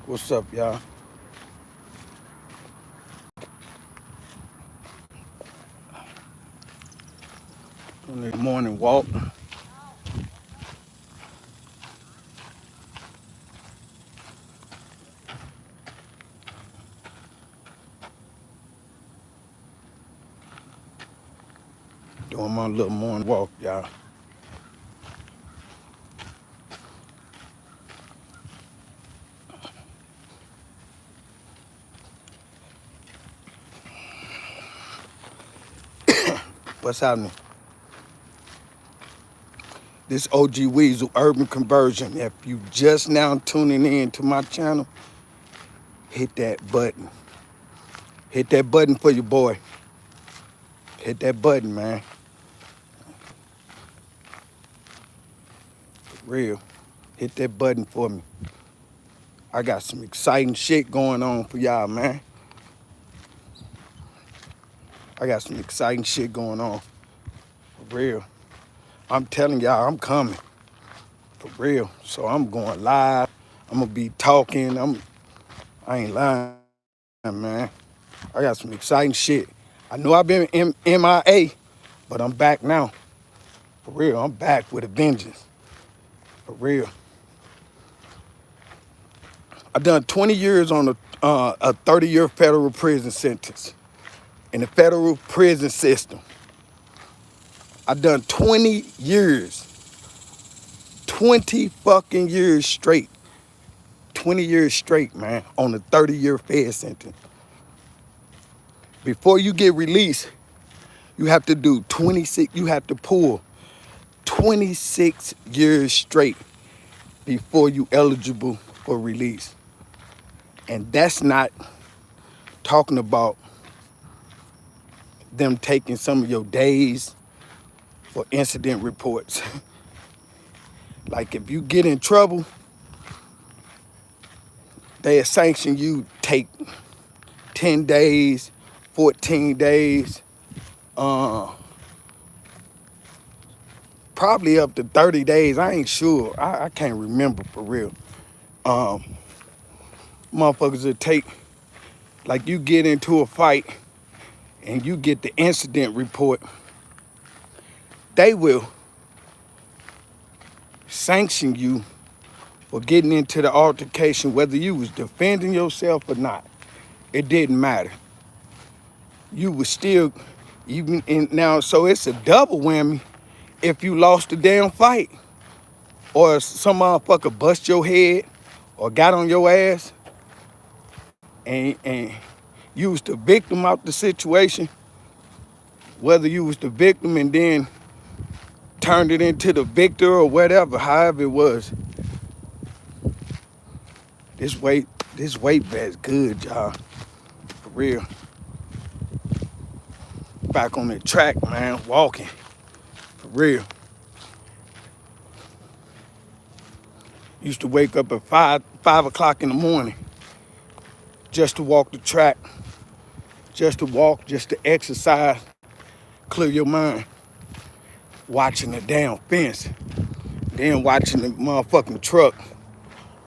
What's up, y'all? On the morning walk. Doing my little morning walk, y'all. What's happening? This OG Weasel Urban Conversion. If you just now tuning in to my channel, hit that button. Hit that button for your boy. Hit that button, man. For real. Hit that button for me. I got some exciting shit going on for y'all, man. I got some exciting shit going on. For real. I'm telling y'all, I'm coming. For real. So I'm going live. I'm gonna be talking. I ain't lying, man. I got some exciting shit. I know I've been MIA, but I'm back now. For real, I'm back with a vengeance. For real. I done 20 years on a 30-year federal prison sentence in the federal prison system. I done 20 years. 20 fucking years straight. 20 years straight, man, on a 30-year fed sentence. Before you get released, you have to do 26, you have to pull 26 years straight before you eligible for release. And that's not talking about them taking some of your days for incident reports. Like if you get in trouble, they sanction you take 10 days, 14 days, probably up to 30 days. I ain't sure. I can't remember for real. Motherfuckers will take, like you get into a fight and you get the incident report, they will sanction you for getting into the altercation, whether you was defending yourself or not. It didn't matter. You was still, even in now, so it's a double whammy if you lost the damn fight. Or some motherfucker bust your head or got on your ass and you was the victim of the situation, whether you was the victim and then turned it into the victor or whatever, however it was. This weight vest good, y'all. For real. Back on the track, man, walking. For real. Used to wake up at 5 o'clock in the morning just to walk the track, just to walk, just to exercise, clear your mind. Watching the damn fence, then watching the motherfucking truck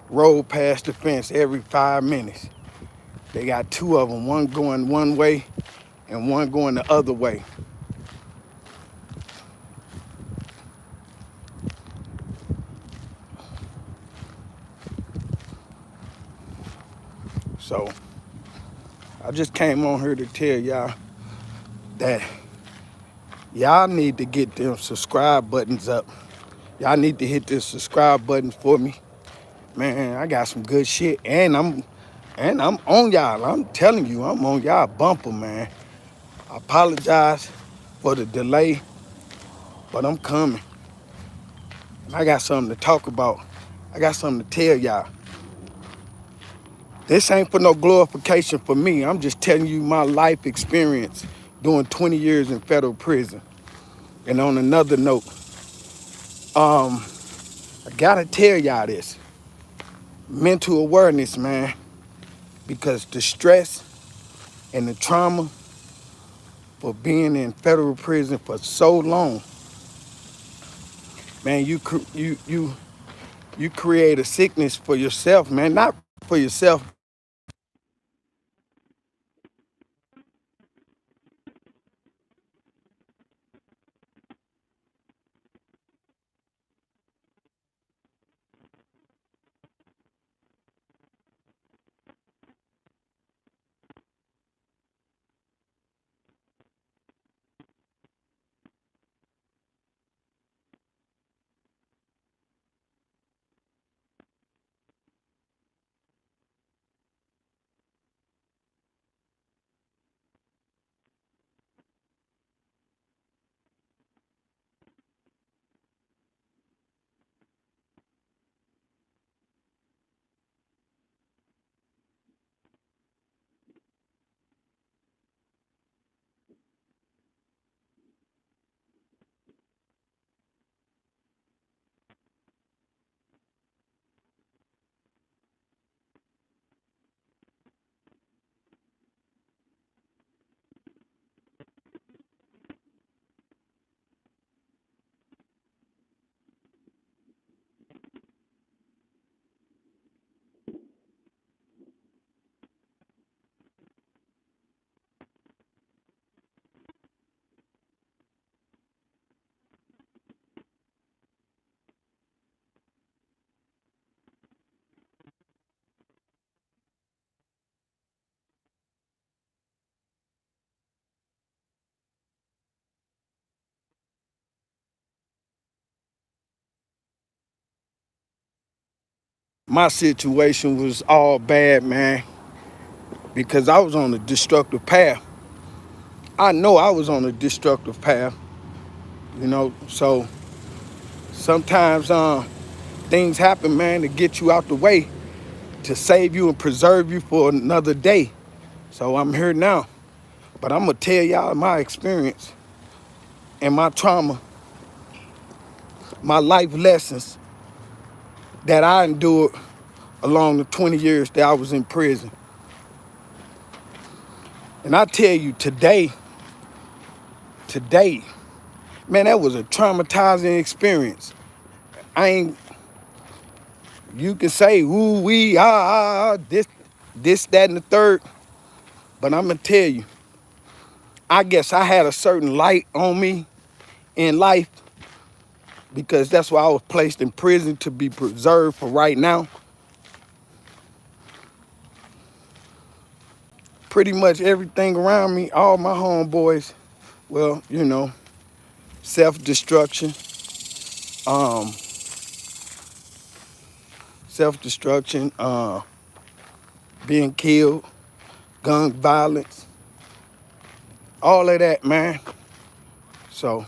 roll past the fence every 5 minutes. They got two of them, one going one way and one going the other way. So I just came on here to tell y'all that y'all need to get them subscribe buttons up. Y'all need to hit the subscribe button for me. Man, I got some good shit and I'm on y'all. I'm telling you, I'm on y'all bumper, man. I apologize for the delay, but I'm coming. And I got something to talk about. I got something to tell y'all. This ain't for no glorification for me. I'm just telling you my life experience doing 20 years in federal prison. And on another note, I gotta tell y'all this. Mental awareness, man. Because the stress and the trauma for being in federal prison for so long, man, you create a sickness for yourself, man. Not for yourself. My situation was all bad, man, because I was on a destructive path. I know I was on a destructive path, so sometimes things happen, man, to get you out the way, to save you and preserve you for another day. So I'm here now. But I'm going to tell y'all my experience and my trauma, my life lessons that I endured along the 20 years that I was in prison. And I tell you, today, man, that was a traumatizing experience. You can say, ooh, this, that, and the third. But I'm going to tell you, I guess I had a certain light on me in life because that's why I was placed in prison, to be preserved for right now. Pretty much everything around me, all my homeboys, well, self-destruction, um, self-destruction, being killed, gun violence, all of that, man. So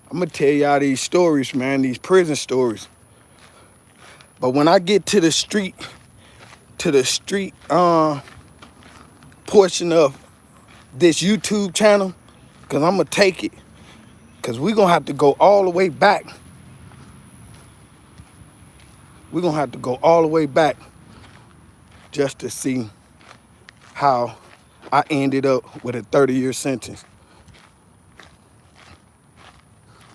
I'm gonna tell y'all these stories, man, these prison stories. But when I get to the street portion of this YouTube channel, because I'm gonna take it, because we're gonna have to go all the way back. We're gonna have to go all the way back just to see how I ended up with a 30-year sentence.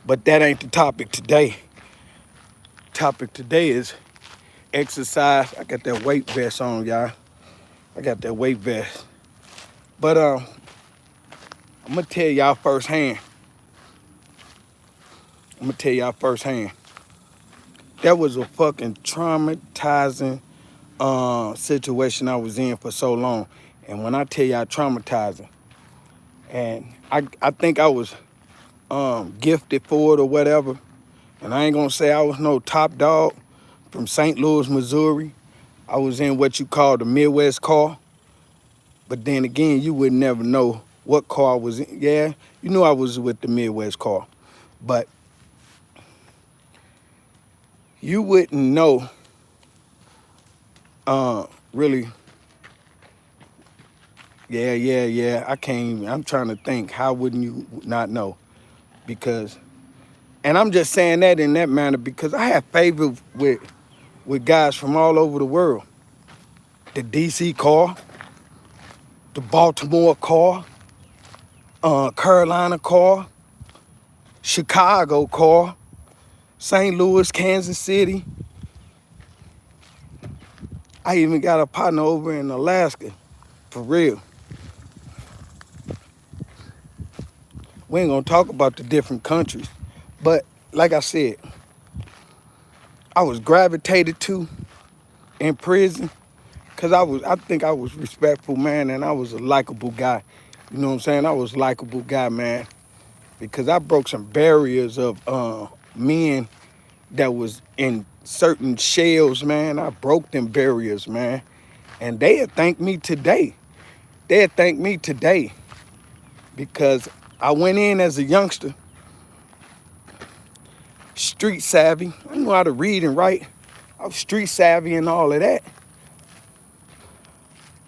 But that ain't the topic today. Topic today is exercise. I got that weight vest on, y'all. I got that weight vest. But I'm gonna tell y'all firsthand. That was a fucking traumatizing situation I was in for so long. And when I tell y'all traumatizing, and I think I was gifted for it or whatever. And I ain't gonna say I was no top dog from St. Louis, Missouri. I was in what you call the Midwest car. But then again, you would never know what car I was in. Yeah, you knew I was with the Midwest car. But you wouldn't know really. Yeah. I'm trying to think. How wouldn't you not know? Because, and I'm just saying that in that manner because I have favor with guys from all over the world. The DC car, the Baltimore car, Carolina car, Chicago car, St. Louis, Kansas City, I even got a partner over in Alaska, for real. We ain't gonna talk about the different countries, but like I said, I was gravitated to in prison because I think I was respectful, man, and I was a likable guy. You know what I'm saying? I was a likable guy, man, because I broke some barriers of men that was in certain shells, man. I broke them barriers, man. And they'd thank me today. They'd thank me today because I went in as a youngster, street savvy. I knew how to read and write. I was street savvy and all of that.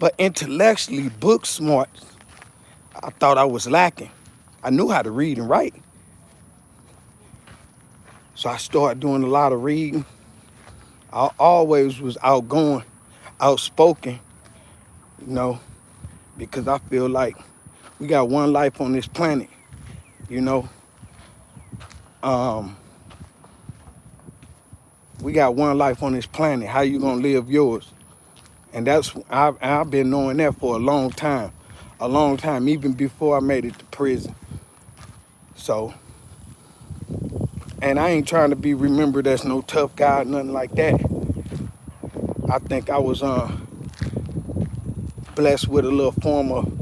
But intellectually, book smart, I thought I was lacking. I knew how to read and write. So I started doing a lot of reading. I always was outgoing, outspoken, you know, because I feel like we got one life on this planet, you know. We got one life on this planet. How you gonna live yours? And I've been knowing that for a long time, even before I made it to prison. So, and I ain't trying to be remembered as no tough guy, nothing like that. I think I was blessed with a little form of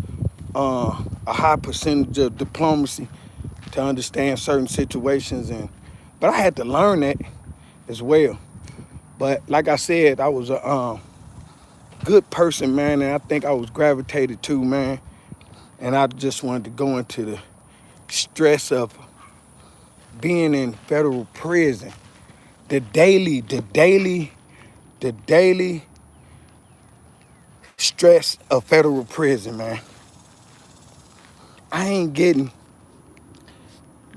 a high percentage of diplomacy to understand certain situations, but I had to learn that as well. But like I said, I was a good person, man, and I think I was gravitated to, man. And I just wanted to go into the stress of being in federal prison, the daily stress of federal prison, man. I ain't getting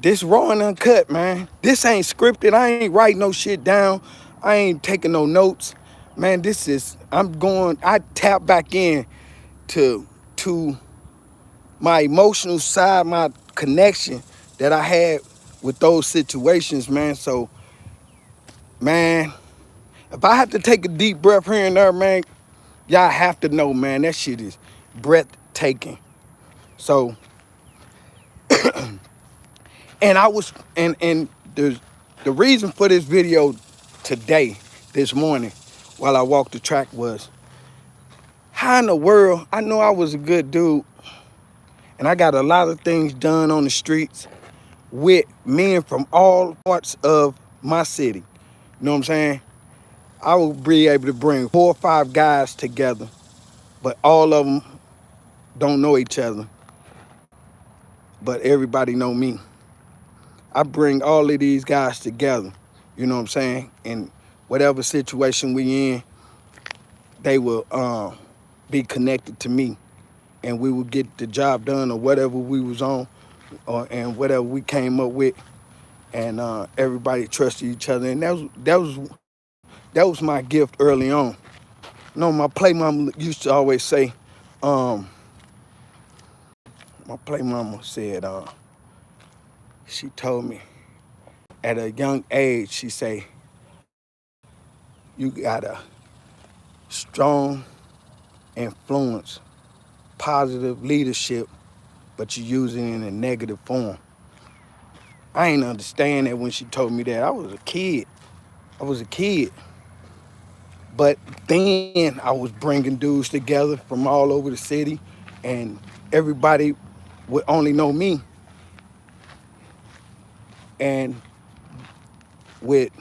this raw and uncut, man. This ain't scripted. I ain't writing no shit down. I ain't taking no notes. Man, I tap back in to my emotional side, my connection that I had with those situations, man. So, man, if I have to take a deep breath here and there, man, y'all have to know, man, that shit is breathtaking. So, and I was, and the reason for this video today, this morning, while I walked the track was, how in the world, I know I was a good dude, and I got a lot of things done on the streets with men from all parts of my city. You know what I'm saying? I would be able to bring 4 or 5 guys together, but all of them don't know each other, but everybody know me. I bring all of these guys together, you know what I'm saying? And whatever situation we in, they will be connected to me, and we will get the job done or whatever we was on, and whatever we came up with, and everybody trusted each other, and that was my gift early on. You know, my play mama used to always say, my play mama said, she told me at a young age, she say, you got a strong influence, positive leadership, but you use it in a negative form. I ain't understand that when she told me that. I was a kid. But then I was bringing dudes together from all over the city, and everybody would only know me. And with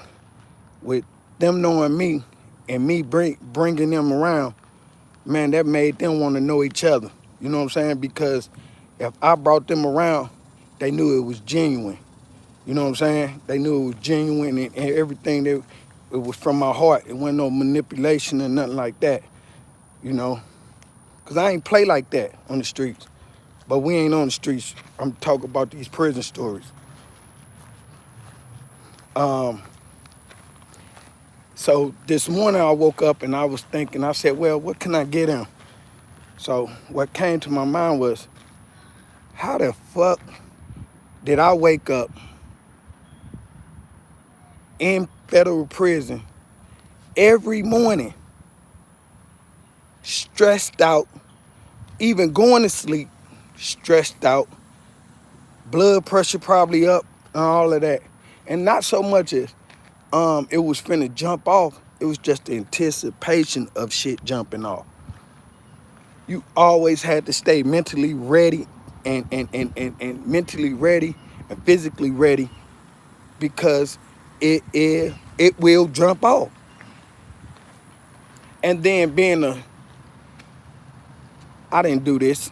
them knowing me and me bringing them around, man, that made them want to know each other. You know what I'm saying? Because if I brought them around, they knew it was genuine. You know what I'm saying? They knew it was genuine, and everything that it was from my heart. It wasn't no manipulation or nothing like that, you know? Because I ain't play like that on the streets. But we ain't on the streets. I'm talking about these prison stories. So this morning I woke up and I was thinking, I said, well, what can I get him? So what came to my mind was, how the fuck did I wake up in federal prison every morning stressed out, even going to sleep, stressed out, blood pressure probably up, and all of that. And not so much as it was finna jump off, it was just the anticipation of shit jumping off. You always had to stay mentally ready and mentally ready and physically ready because it will jump off. And then I didn't do this.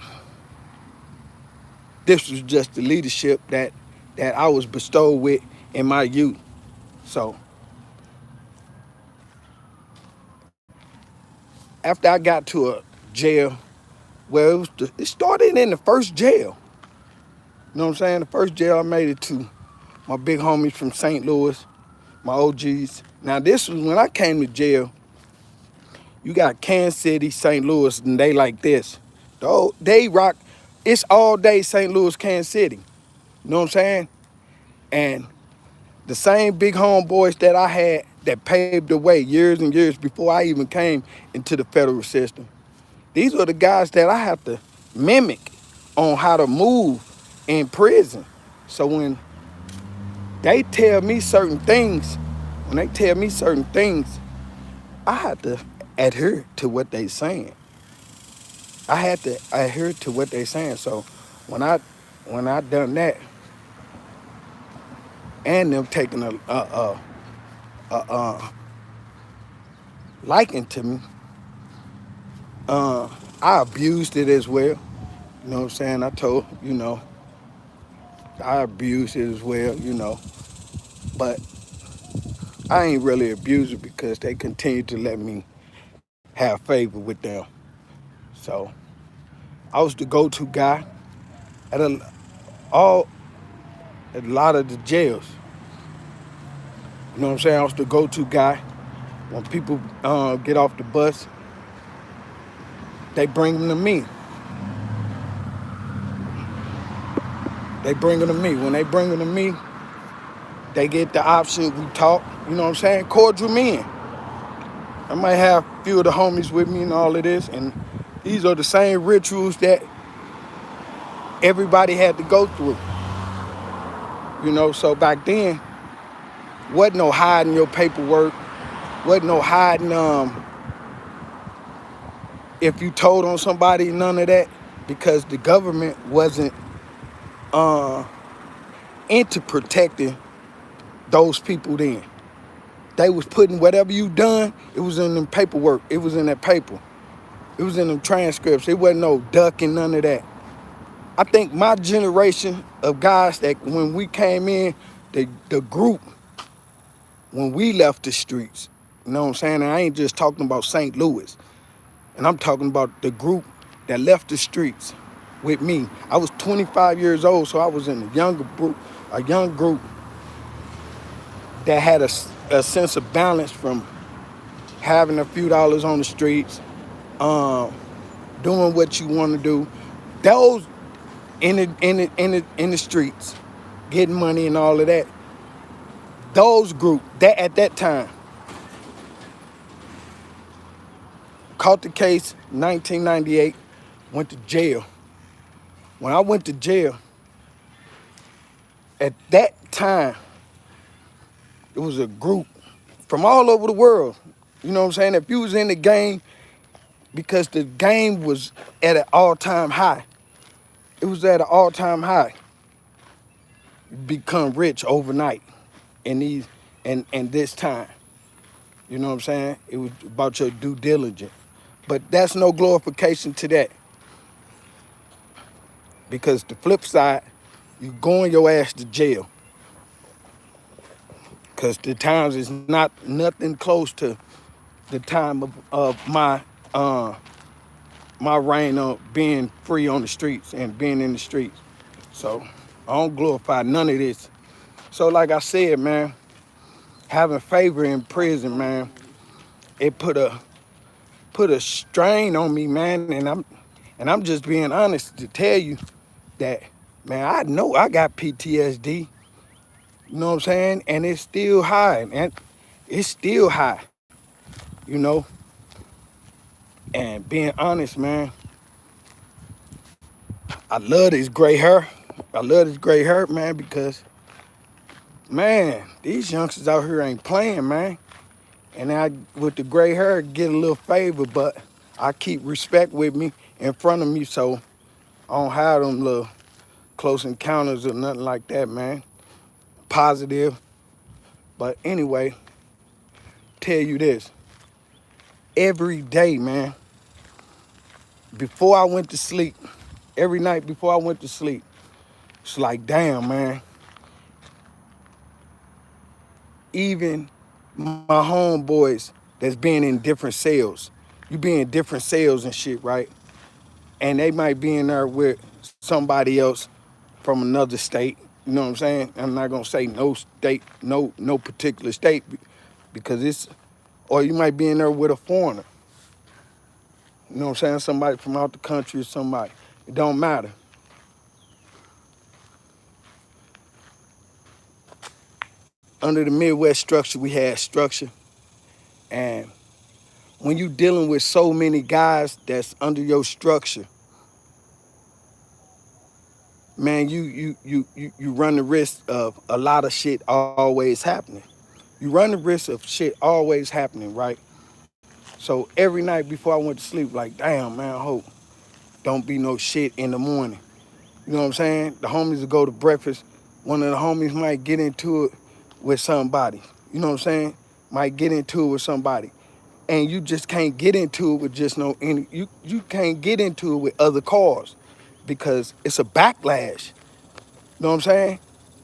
This was just the leadership that I was bestowed with in my youth. So after I got to a jail, well, it started in the first jail. You know what I'm saying? The first jail I made it to, my big homies from St. Louis, my OGs. Now this was when I came to jail. You got Kansas City, St. Louis, and they like this. They rock. It's all day St. Louis, Kansas City. You know what I'm saying? And the same big homeboys that I had that paved the way years and years before I even came into the federal system. These are the guys that I have to mimic on how to move in prison. So when they tell me certain things, I have to adhere to what they saying. I had to adhere to what they saying. So when I done that, and them taking a liking to me, I abused it as well. You know what I'm saying? I abused it as well, But I ain't really abused it because they continue to let me have favor with them. So I was the go-to guy at all at a lot of the jails. You know what I'm saying? I was the go-to guy. When people get off the bus, they bring them to me. When they bring them to me, they get the option. We talk. You know what I'm saying? Cordial men. I might have a few of the homies with me and all of this, and these are the same rituals that everybody had to go through. So back then, wasn't no hiding your paperwork, wasn't no hiding if you told on somebody, none of that, because the government wasn't into protecting those people then. They was putting whatever you done, it was in them paperwork, it was in that paper. It was in them transcripts. It wasn't no ducking, none of that. I think my generation of guys that when we came in, the group, when we left the streets, you know what I'm saying? And I ain't just talking about St. Louis. And I'm talking about the group that left the streets with me. I was 25 years old, so I was in a young group that had a sense of balance from having a few dollars on the streets, doing what you want to do. Those in the streets, getting money and all of that. Those group that at that time caught the case 1998, went to jail. When I went to jail, at that time, it was a group from all over the world. You know what I'm saying? If you was in the game, because the game was at an all-time high. It was at an all-time high. You become rich overnight in this time. You know what I'm saying? It was about your due diligence. But that's no glorification to that. Because the flip side, you going your ass to jail. Because the times is not nothing close to the time of my reign of being free on the streets and being in the streets. So I don't glorify none of this. So like I said, man, having favor in prison, man, it put a strain on me, man, and I'm just being honest to tell you that, man, I know I got PTSD. You know what I'm saying? And it's still high, man. It's still high. You know, And being honest, man, I love this gray hair. I love this gray hair, man, because, man, these youngsters out here ain't playing, man. And I, with the gray hair, get a little favor, but I keep respect with me in front of me, so I don't have them little close encounters or nothing like that, man. Positive. But anyway, tell you this. Every day, man, before I went to sleep, every night before I went to sleep, it's like, damn, man. Even my homeboys that's been in different cells, you be in different cells and shit, right? And they might be in there with somebody else from another state. You know what I'm saying? I'm not gonna say no state, no particular state, because it's, or you might be in there with a foreigner. You know what I'm saying? Somebody from out the country or somebody. It don't matter. Under the Midwest structure, we had structure. And when you dealing with so many guys that's under your structure, man, you run the risk of a lot of shit always happening. You run the risk of shit always happening, right? So every night before I went to sleep, like, damn, man, I hope don't be no shit in the morning. You know what I'm saying? The homies will go to breakfast. One of the homies might get into it with somebody. You know what I'm saying? Might get into it with somebody. And you just can't get into it with just no any, you can't get into it with other cars because it's a backlash. You know what I'm saying?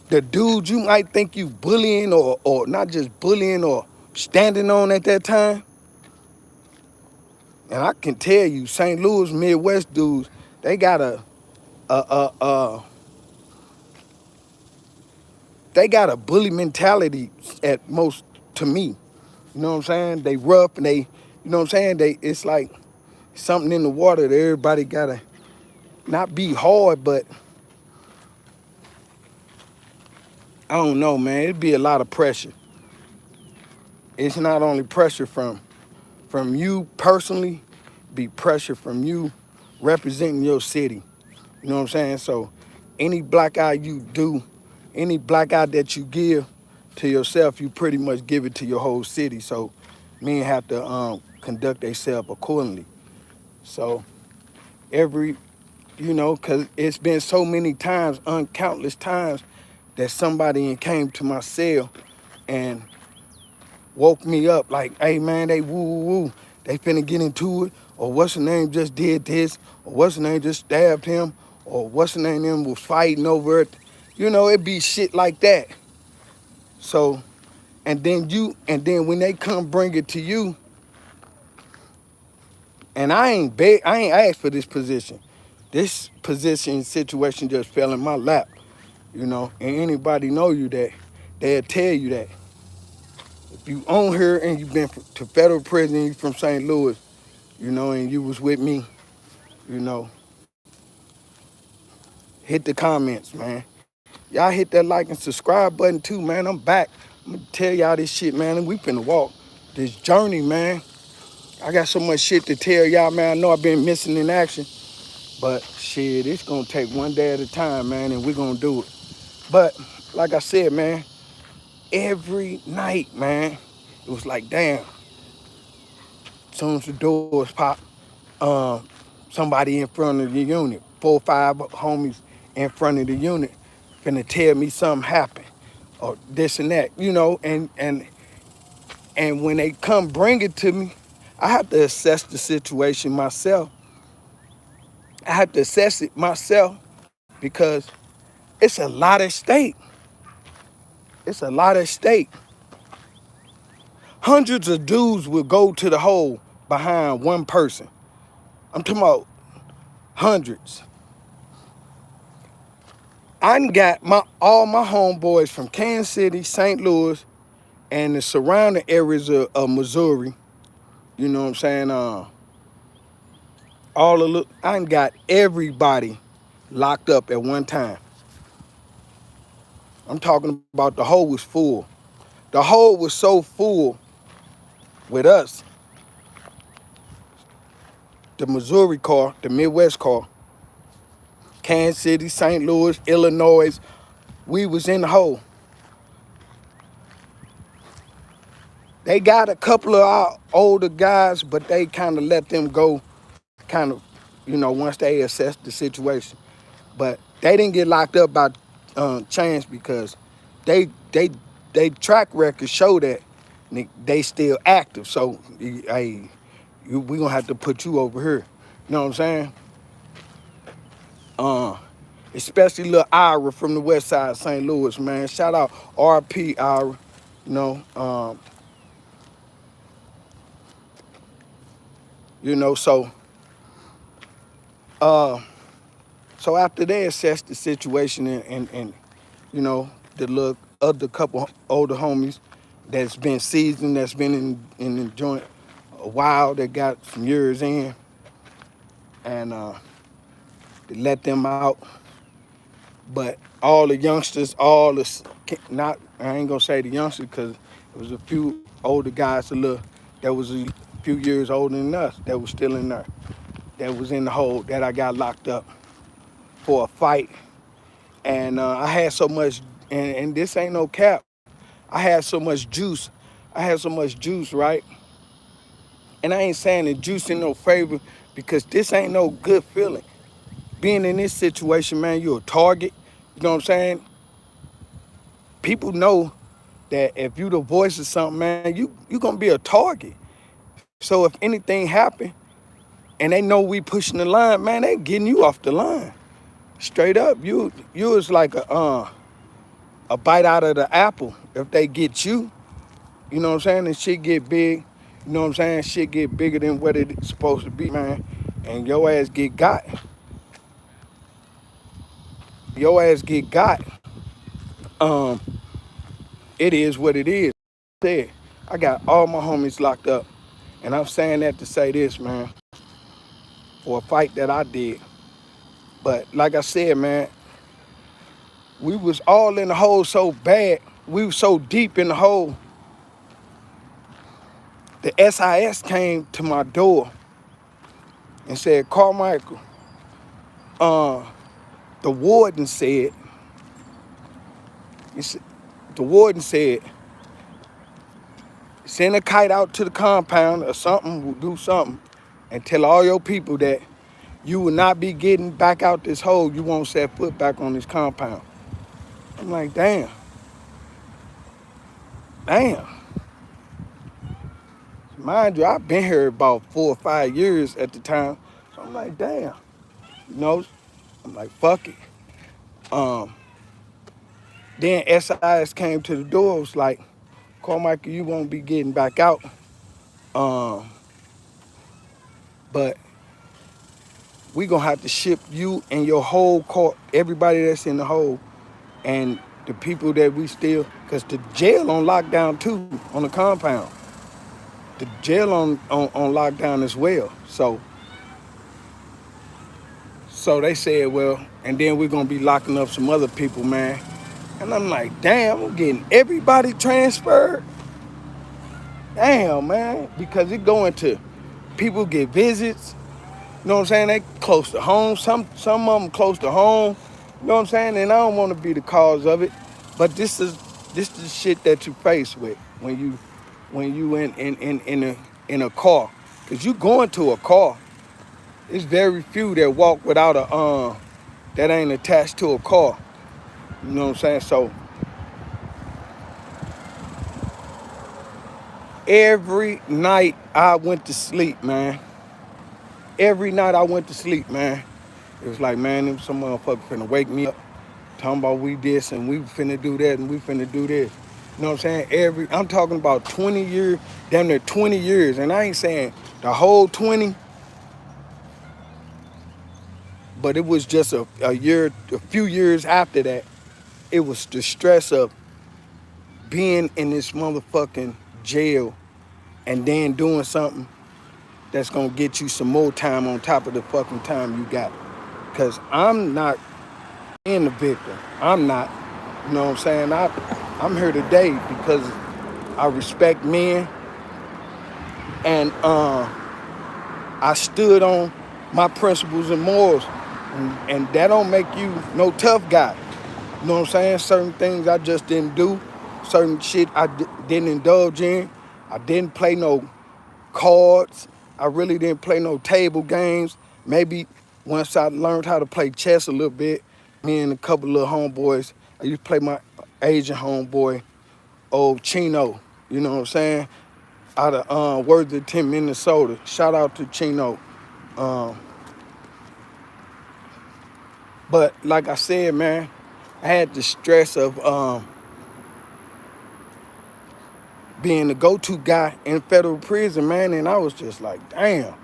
The dude you might think you bullying or not just bullying or standing on at that time. And I can tell you, St. Louis Midwest dudes, they got a, a, a they got a bully mentality at most, to me. You know what I'm saying? They rough and they, you know what I'm saying? It's like something in the water that everybody gotta not be hard, but I don't know, man. It'd be a lot of pressure. It's not only pressure from you personally, be pressure from you representing your city. You know what I'm saying? So any black eye you do, any black eye that you give to yourself, you pretty much give it to your whole city. So men have to conduct themselves accordingly. So every, you know, because it's been so many times, uncountless times, that somebody came to my cell and woke me up like, hey man, they woo woo woo, they finna get into it, or what's the name just did this, or what's the name just stabbed him, or what's the name them was fighting over it. You know, it be shit like that. So, and then when they come bring it to you, and I ain't asked for this position. This position situation just fell in my lap, you know, and anybody know you that, they'll tell you that. If you on here and you've been to federal prison, you from St. Louis, you know, and you was with me, you know, hit the comments, man. Y'all hit that like and subscribe button too, man. I'm back. I'm gonna tell y'all this shit, man, and we finna walk this journey, man. I got so much shit to tell y'all, man. I know I've been missing in action, but shit, it's gonna take one day at a time, man, and we're gonna do it. But like I said, man, every night, man, it was like, damn, as soon as the doors pop, um, somebody in front of the unit, 4 or 5 homies in front of the unit, finna tell me something happened, or this and that, you know, and when they come bring it to me, I have to assess the situation myself. I have to assess it myself because it's a lot at stake. It's a lot at stake. Hundreds of dudes will go to the hole behind one person. I'm talking about hundreds. I done got all my homeboys from Kansas City, St. Louis, and the surrounding areas of Missouri. You know what I'm saying? I done got everybody locked up at one time. I'm talking about the hole was full. The hole was so full with us. the Missouri car, the Midwest car, Kansas City, St. Louis, Illinois, we was in the hole. They got a couple of our older guys, but they kind of let them go, kind of, once they assessed the situation. But they didn't get locked up by chance because they track records show that they still active. So, hey, we gonna have to put you over here. You know what I'm saying? Especially little Ira from the west side of St. Louis, man. Shout out RP Ira. You know, um, so so after they assessed the situation and the little other couple older homies that's been seasoned, that's been in the joint a while, that got some years in, and they let them out. But all the youngsters, not, I ain't gonna say the youngsters because it was a few older guys, that was a few years older than us that was still in there, that was in the hole, that I got locked up for a fight. And I had so much, and this ain't no cap, I had so much juice. Right? And I ain't saying the juice in no favor because this ain't no good feeling. Being in this situation, man, you're a target. You know what I'm saying? People know that if you the voice of something, man, you gonna be a target. So if anything happen and they know we pushing the line, man, they getting you off the line. Straight up, you is like a bite out of the apple. If they get you, you know what I'm saying, and shit get big, you know what I'm saying, shit get bigger than what it's supposed to be, man, and your ass get got. Your ass get got. Um, it is what it is. I got all my homies locked up, and I'm saying that to say this, man, for a fight that I did. But like I said, man, we was all in the hole so bad, we was so deep in the hole. The SIS came to my door and said, Carmichael, the warden said, the warden said, send a kite out to the compound or something, we'll do something, and tell all your people that you will not be getting back out this hole. You won't set foot back on this compound. I'm like, damn. Mind you, I've been here about 4 or 5 years at the time. So I'm like, damn. I'm like, fuck it. Then SIS came to the door. It was like, Carmichael, you won't be getting back out. But we gonna have to ship you and your whole court, everybody that's in the hole, and the people that we still, because the jail on lockdown too, on the compound. The jail on lockdown as well. So they said, well, and then we're gonna be locking up some other people, man. And I'm like, damn, I'm getting everybody transferred. Damn, man, because it going to people get visits. You know what I'm saying? They close to home. Some of them close to home. You know what I'm saying? And I don't want to be the cause of it, but this is the shit that you face with when you in a car, cause you going to a car. It's very few that walk without a that ain't attached to a car. You know what I'm saying? So every night I went to sleep, man. Every night I went to sleep, man. It was like, man, some motherfucker finna wake me up, talking about we this and we finna do that and we finna do this. You know what I'm saying? I'm talking about 20 years, damn near 20 years. And I ain't saying the whole 20, but it was just a few years after that. It was the stress of being in this motherfucking jail and then doing something that's gonna get you some more time on top of the fucking time you got. Cause I'm not in the victim. I'm not. You know what I'm saying? I'm here today because I respect men, and I stood on my principles and morals, and that don't make you no tough guy. You know what I'm saying? Certain things I just didn't do, certain shit I didn't indulge in. I didn't play no cards. I really didn't play no table games. Maybe once I learned how to play chess a little bit, me and a couple of homeboys, I used to play my Asian homeboy, old Chino, you know what I'm saying? Out of Worthington, Minnesota. Shout out to Chino. Um, but like I said, man, I had the stress of being the go-to guy in federal prison, man, and I was just like, damn.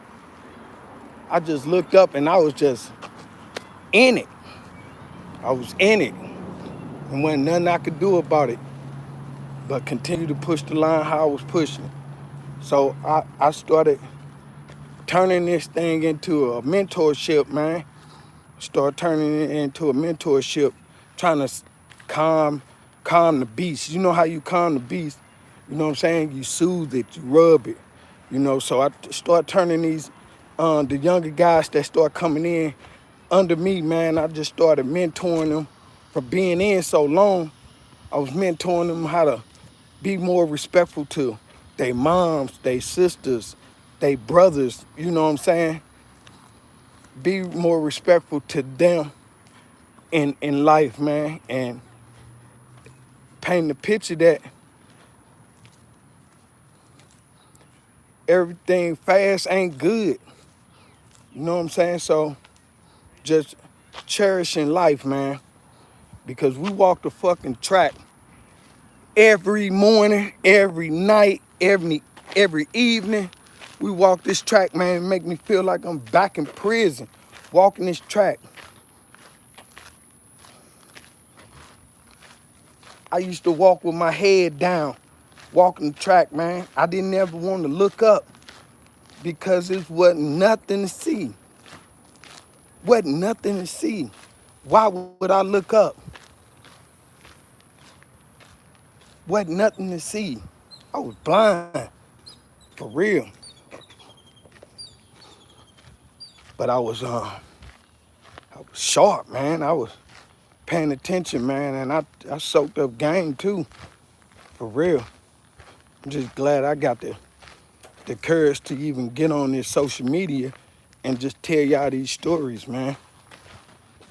I just looked up and I was just in it. I was in it. And wasn't nothing I could do about it but continue to push the line how I was pushing it. So I started turning this thing into a mentorship, man. Start turning it into a mentorship, trying to calm the beast. You know how you calm the beast? You know what I'm saying? You soothe it, you rub it. You know, so I start turning these, the younger guys that start coming in under me, man. I just started mentoring them for being in so long. I was mentoring them how to be more respectful to their moms, their sisters, their brothers, you know what I'm saying? Be more respectful to them in life, man, and paint the picture that everything fast ain't good. You know what I'm saying? So just cherishing life, man, because we walk the fucking track every morning, every night, every evening. We walk this track, man, and make me feel like I'm back in prison, walking this track. I used to walk with my head down, walking the track, man. I didn't ever want to look up because it wasn't nothing to see. Wasn't nothing to see. Why would I look up? Wasn't nothing to see. I was blind, for real. But I was sharp, man. I was paying attention, man, and I soaked up game too, for real. I'm just glad I got the courage to even get on this social media and just tell y'all these stories, man.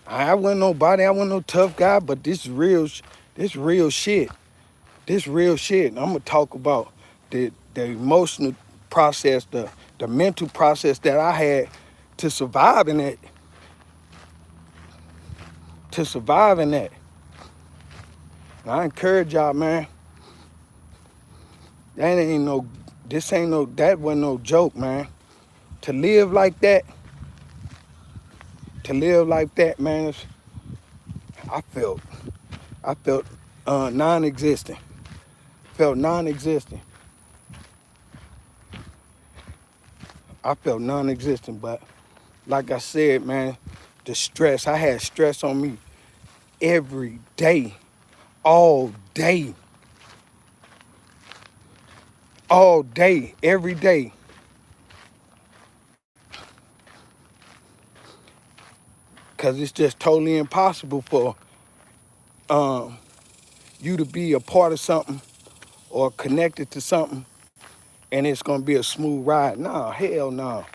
I wasn't nobody, I wasn't no tough guy, but this real shit. This real shit. I'm gonna talk about the emotional process, the mental process that I had to survive in that. To survive in that. And I encourage y'all, man. That wasn't no joke, man. To live like that, man, I felt non-existent. Felt non-existent. I felt non-existent, but like I said, man, the stress, I had stress on me every day, all day, every day. Because it's just totally impossible for you to be a part of something or connected to something and it's gonna be a smooth ride. Nah, hell no.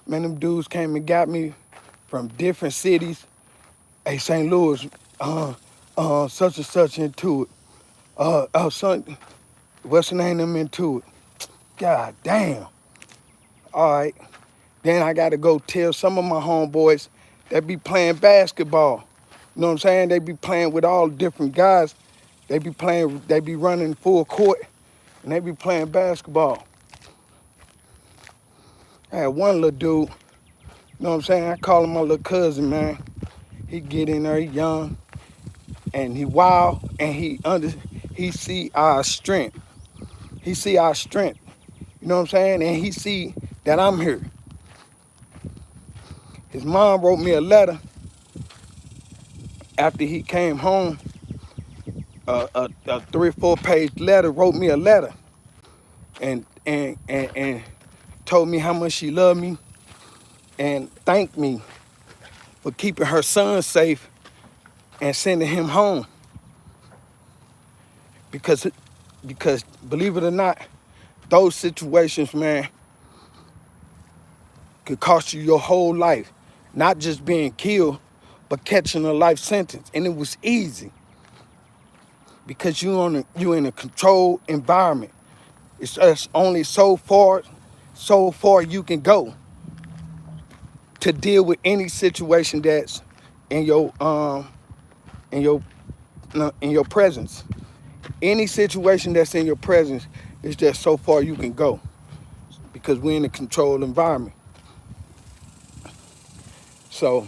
Man, them dudes came and got me from different cities. Hey, St. Louis, such and such into it. Son, what's the name of them into it? God damn. All right. Then I gotta go tell some of my homeboys that be playing basketball. You know what I'm saying? They be playing with all different guys. They be running full court, and they be playing basketball. I had one little dude, you know what I'm saying? I call him my little cousin, man. He get in there, he young, and he wild, and he see our strength. He see our strength, you know what I'm saying? And he see that I'm here. His mom wrote me a letter after he came home, a 3 or 4 page letter, wrote me a letter. And told me how much she loved me and thanked me for keeping her son safe and sending him home. Because believe it or not, those situations, man, could cost you your whole life. Not just being killed, but catching a life sentence. And it was easy because you in a controlled environment. It's just only so far you can go to deal with any situation that's in your in your in your presence. Any situation that's in your presence is just so far you can go because we're in a controlled environment. So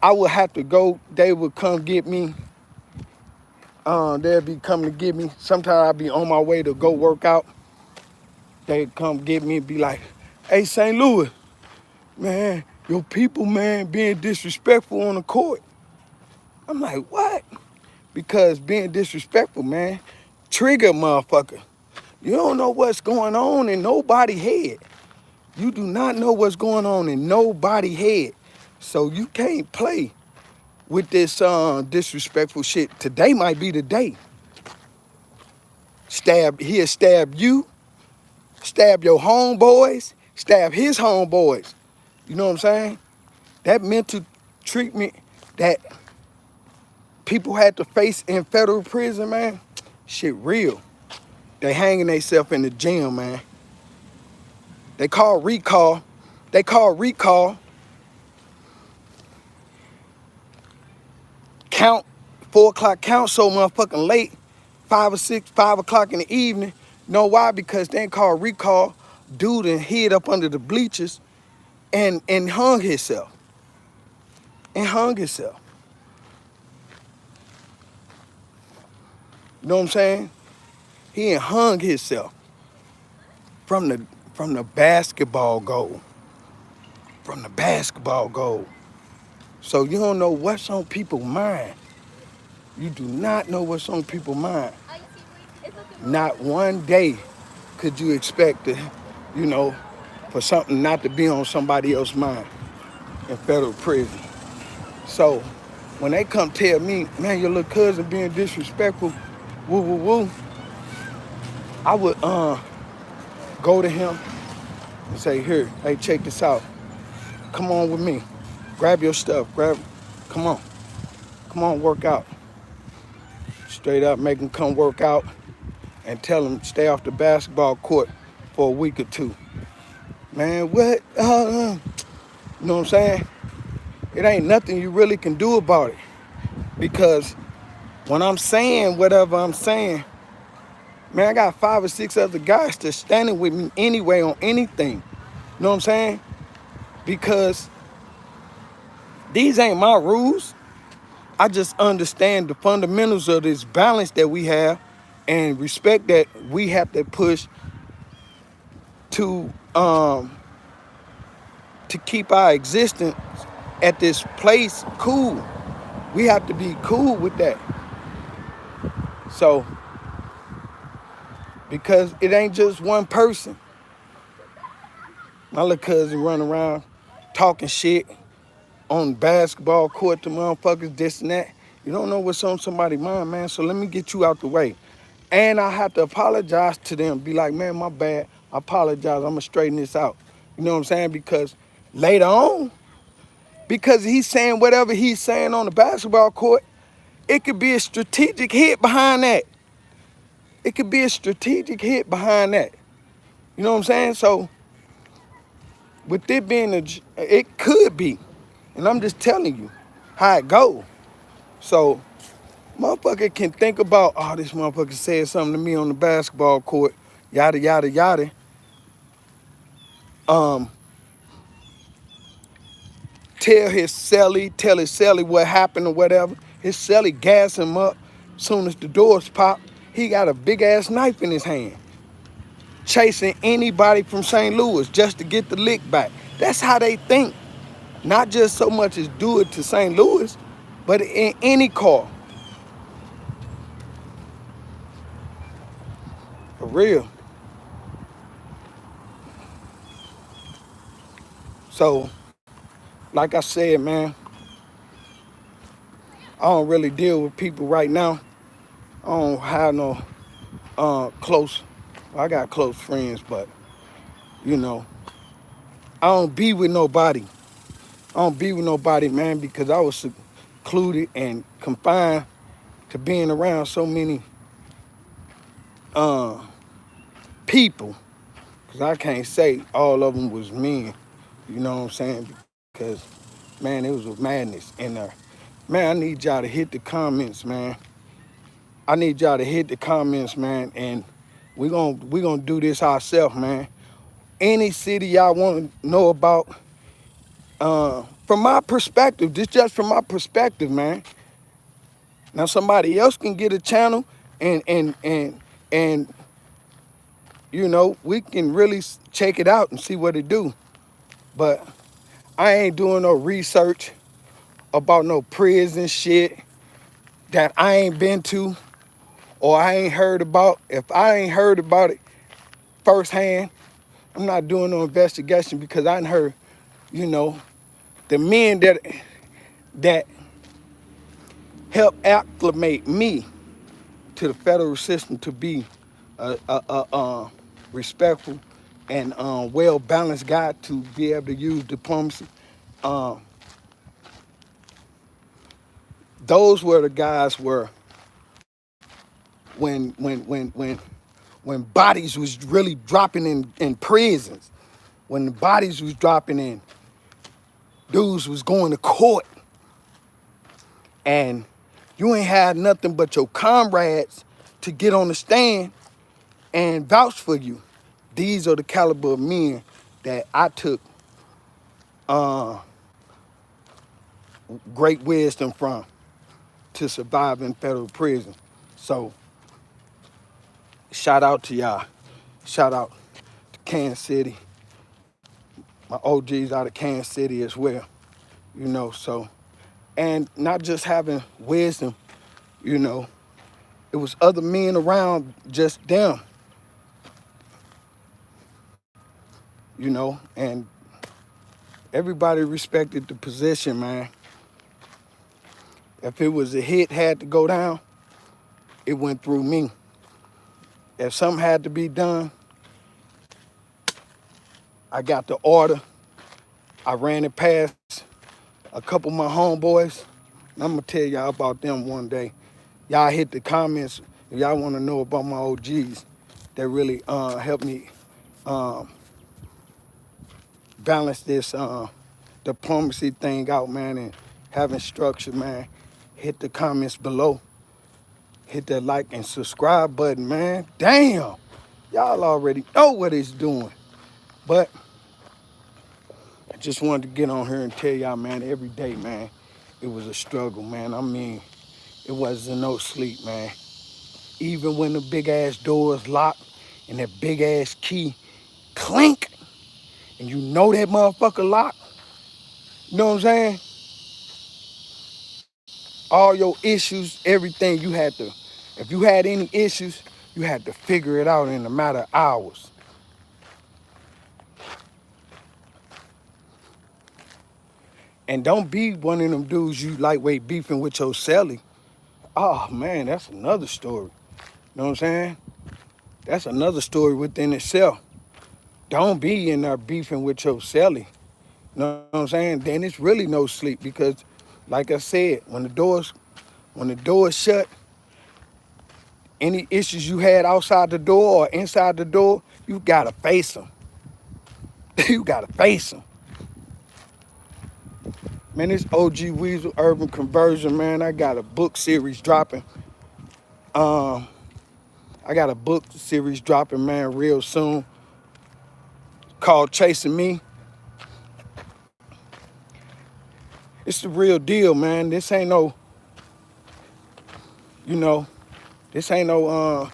I would have to go. They would come get me. They'd be coming to get me. Sometimes I'd be on my way to go work out. They'd come get me and be like, "Hey, St. Louis, man, your people, man, being disrespectful on the court." I'm like, what? Because being disrespectful, man, trigger motherfucker. You don't know what's going on in nobody's head. You do not know what's going on in nobody's head. So you can't play with this disrespectful shit. Today might be the day. He'll stab you, stab your homeboys, stab his homeboys. You know what I'm saying? That mental treatment that people had to face in federal prison, man, shit real. They hanging themselves in the gym, man. They call recall. Count, 4 o'clock count so motherfucking late, 5 or 6, 5 o'clock in the evening. Know why? Because they call recall. Dude and hid up under the bleachers and hung himself. You know what I'm saying? He hung himself from the basketball goal. From the basketball goal. So you don't know what's on people's mind. You do not know what's on people's mind. Not one day could you expect to, for something not to be on somebody else's mind in federal prison. So when they come tell me, man, your little cousin being disrespectful, woo, woo, woo, I would go to him and say, here, hey, check this out. Come on with me. Grab your stuff. Come on, work out. Straight up make him come work out and tell him stay off the basketball court for a week or two. Man, what? You know what I'm saying? It ain't nothing you really can do about it. Because when I'm saying whatever I'm saying, man, I got 5 or 6 other guys that's standing with me anyway on anything. You know what I'm saying? Because these ain't my rules. I just understand the fundamentals of this balance that we have and respect that we have to push to keep our existence at this place cool. We have to be cool with that. So, because it ain't just one person. My little cousin run around talking shit on the basketball court to motherfuckers, this and that. You don't know what's on somebody's mind, man, so let me get you out the way. And I have to apologize to them. Be like, man, my bad. I apologize. I'm going to straighten this out. You know what I'm saying? Because later on, because he's saying whatever he's saying on the basketball court, it could be a strategic hit behind that. You know what I'm saying? So, with it being it could be. And I'm just telling you how it go. So, motherfucker can think about, oh, this motherfucker said something to me on the basketball court, yada, yada, yada. Tell his celly what happened or whatever. His celly gas him up. Soon as the doors pop, he got a big ass knife in his hand. Chasing anybody from St. Louis just to get the lick back. That's how they think. Not just so much as do it to St. Louis, but in any car. For real. So, like I said, man, I don't really deal with people right now. I don't have no close, well, I got close friends, but, you know, I don't be with nobody. I don't be with nobody, man, because I was secluded and confined to being around so many uh, people. Because I can't say all of them was men, you know what I'm saying? Because, man, it was a madness in there. Man, I need y'all to hit the comments, man. I need y'all to hit the comments, man, and we gonna do this ourselves, man. Any city y'all want to know about, from my perspective, this just from my perspective, man. Now somebody else can get a channel and you know, we can really check it out and see what it do. But I ain't doing no research about no prison shit that I ain't been to or I ain't heard about. If I ain't heard about it firsthand, I'm not doing no investigation because I done heard, you know, the men that help acclimate me to the federal system to be respectful and well-balanced guy to be able to use diplomacy. Um, those were the guys were when bodies was really dropping in prisons, when the bodies was dropping in, dudes was going to court, and you ain't had nothing but your comrades to get on the stand and vouch for you. These are the caliber of men that I took great wisdom from to survive in federal prison. So shout out to y'all. Shout out to Kansas City. My OGs out of Kansas City as well. You know, so, and not just having wisdom, you know, it was other men around just them, you know, and everybody respected the position, man. If it was a hit had to go down, it went through me. If something had to be done, I got the order. I ran it past a couple of my homeboys. And I'm gonna tell y'all about them one day. Y'all hit the comments if y'all wanna know about my OGs that really helped me balance this diplomacy thing out, man, and having structure, man. Hit the comments below. Hit that like and subscribe button, man. Damn, y'all already know what it's doing. But I just wanted to get on here and tell y'all, man, every day, man, it was a struggle, man. I mean, it wasn't no sleep, man. Even when the big ass doors locked and that big ass key clink, and you know that motherfucker locked, you know what I'm saying? All your issues, everything you had to, if you had any issues, you had to figure it out in a matter of hours. And don't be one of them dudes you lightweight beefing with your celly. Oh man, that's another story. You know what I'm saying? That's another story within itself. Don't be in there beefing with your celly. You know what I'm saying? Then it's really no sleep because, like I said, when the door's shut, any issues you had outside the door or inside the door, you gotta face them. You gotta face them. Man, this OG Weasel Urban Conversion, man, I got a book series dropping. I got a book series dropping, man, real soon called Chasing Me. It's the real deal, man. This ain't no, you know, this ain't no,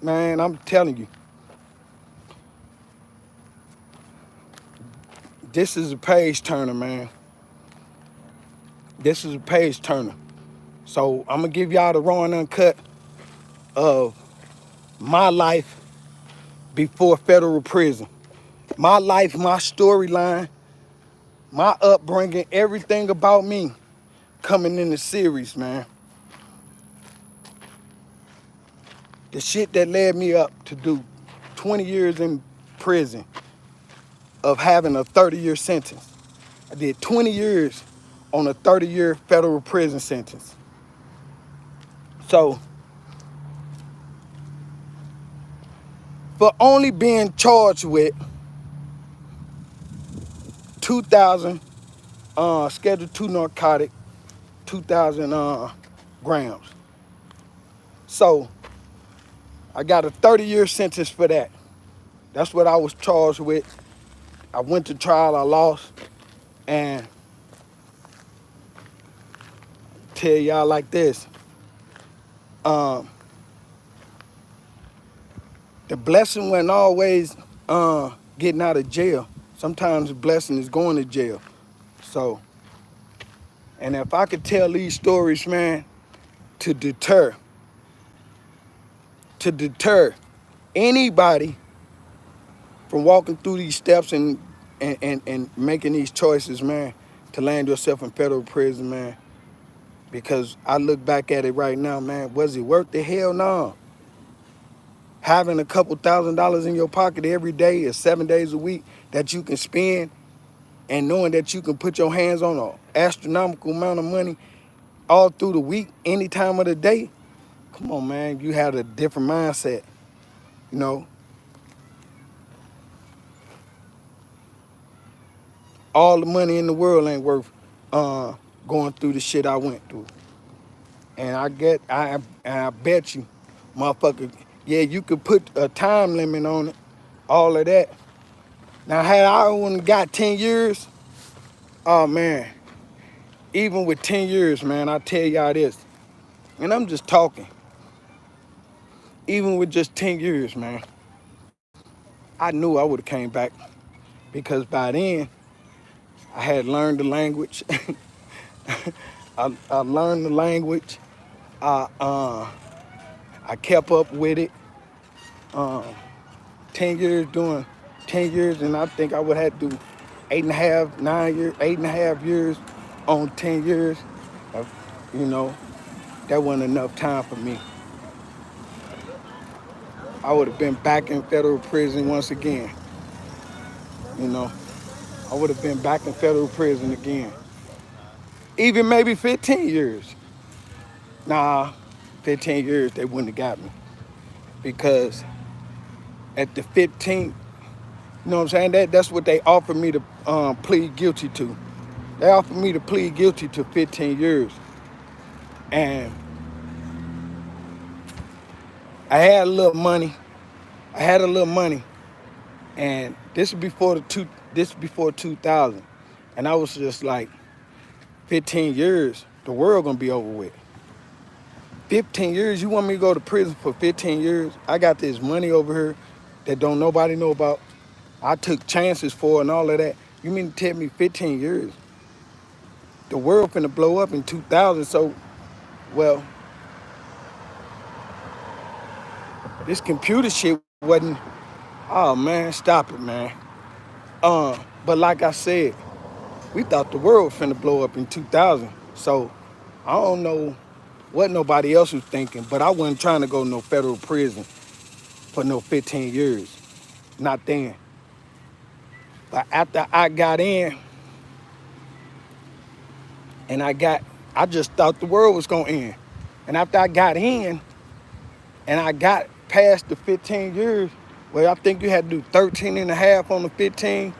man, I'm telling you, this is a page turner, man. This is a page turner. So I'm gonna give y'all the raw and uncut of my life before federal prison. My life, my storyline, my upbringing, everything about me coming in the series, man. The shit that led me up to do 20 years in prison of having a 30-year sentence. I did 20 years on a 30-year federal prison sentence. So, for only being charged with 2,000 Schedule 2 narcotic, 2,000 grams. So, I got a 30-year sentence for that. That's what I was charged with. I went to trial, I lost, and tell y'all like this. The blessing wasn't always getting out of jail. Sometimes the blessing is going to jail. So, and if I could tell these stories, man, to deter anybody from walking through these steps and making these choices, man, to land yourself in federal prison, man. Because I look back at it right now, man, was it worth the hell? No. Having a couple $1,000s in your pocket every day or 7 days a week that you can spend, and knowing that you can put your hands on an astronomical amount of money all through the week, any time of the day, come on, man, you had a different mindset, you know. All the money in the world ain't worth going through the shit I went through. And I bet you, motherfucker, yeah, you could put a time limit on it, all of that. Now, had I only got 10 years, oh, man, even with 10 years, man, I tell y'all this, and I'm just talking, even with just 10 years, man, I knew I would have came back because by then, I had learned the language. I learned the language. I kept up with it. 10 years doing 10 years, and I think I would have to do 8.5, 9 years, 8.5 years on 10 years. You know, that wasn't enough time for me. I would have been back in federal prison once again. You know, I would have been back in federal prison again. Even maybe 15 years. Nah, 15 years, they wouldn't have got me. Because at the 15th, you know what I'm saying? That's what they offered me to plead guilty to. They offered me to plead guilty to 15 years. And I had a little money. And this is before 2000. And I was just like, 15 years, the world gonna be over with. 15 years, you want me to go to prison for 15 years? I got this money over here that don't nobody know about. I took chances for and all of that. You mean to tell me 15 years? The world finna blow up in 2000, so, well, this computer shit wasn't, oh man, stop it, man. But like I said, we thought the world finna blow up in 2000. So I don't know what nobody else was thinking, but I wasn't trying to go to no federal prison for no 15 years. Not then. But after I got in, and I just thought the world was gonna end. And after I got in, and I got past the 15 years, well, I think you had to do 13 and a half on the 15,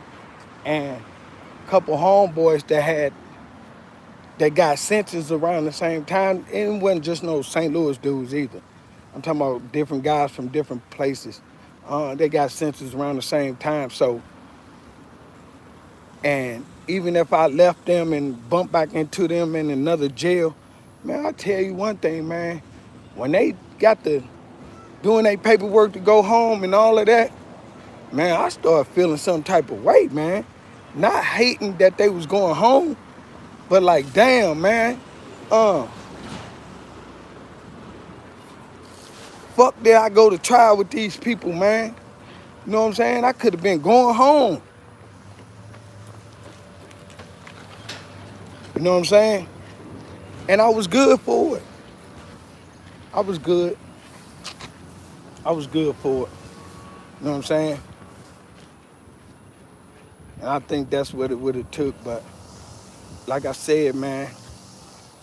and a couple homeboys that got sentenced around the same time. And it wasn't just no St. Louis dudes either. I'm talking about different guys from different places. They got sentenced around the same time. So, and even if I left them and bumped back into them in another jail, man, I tell you one thing, man. When they got to doing their paperwork to go home and all of that, man, I started feeling some type of way, man. Not hating that they was going home, but like, damn, man, fuck did I go to trial with these people, man? You know what I'm saying? I could have been going home. You know what I'm saying? And I was good for it. I was good. I was good for it. You know what I'm saying? And I think that's what it would have took. But like I said, man,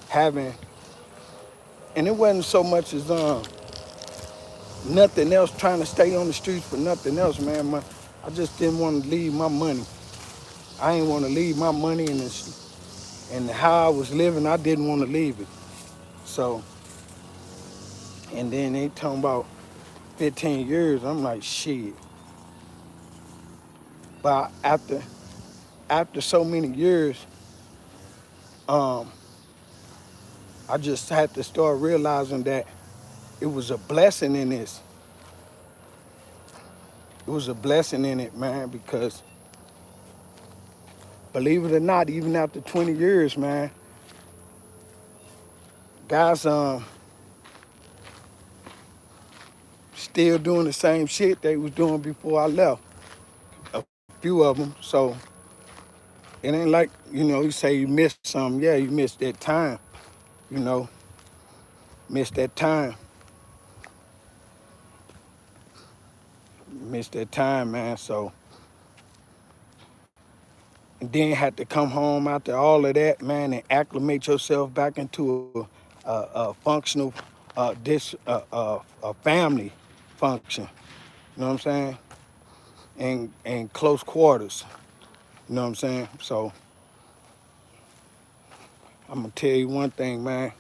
having, and it wasn't so much as nothing else, trying to stay on the streets for nothing else, man. I just didn't want to leave my money. I didn't want to leave my money and how I was living, I didn't want to leave it. So, and then they talking about 15 years, I'm like, shit. But after so many years, I just had to start realizing that it was a blessing in this. It was a blessing in it, man, because believe it or not, even after 20 years, man, guys still doing the same shit they was doing before I left. A few of them. So it ain't like, you say you missed something. Yeah, you missed that time, you know, missed that time. Missed that time, man. So, and then had to come home after all of that, man, and acclimate yourself back into a functional, a family function. You know what I'm saying? And close quarters. You know what I'm saying? So I'm gonna tell you one thing, man.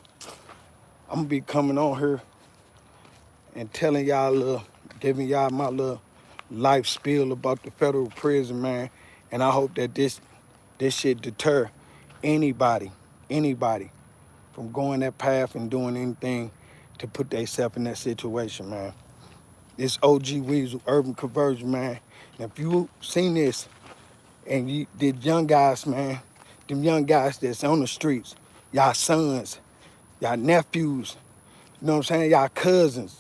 I'm gonna be coming on here and telling y'all giving y'all my little life spiel about the federal prison, man. And I hope that this shit deter anybody from going that path and doing anything to put themselves in that situation, man. This OG Weasel Urban Conversion, man. And if you seen this and you did young guys, man, them young guys that's on the streets, y'all sons, y'all nephews, you know what I'm saying, y'all cousins,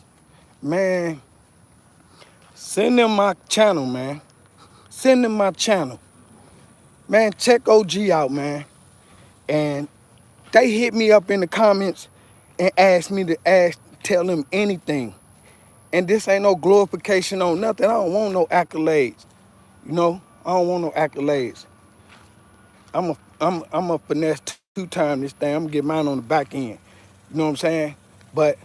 man, send them my channel, man. Send them my channel. Man, check OG out, man. And they hit me up in the comments and asked me to tell them anything. And this ain't no glorification on nothing. I don't want no accolades. I don't want no accolades. I'm a finesse two-time this thing. I'm gonna get mine on the back end. You know what I'm saying? But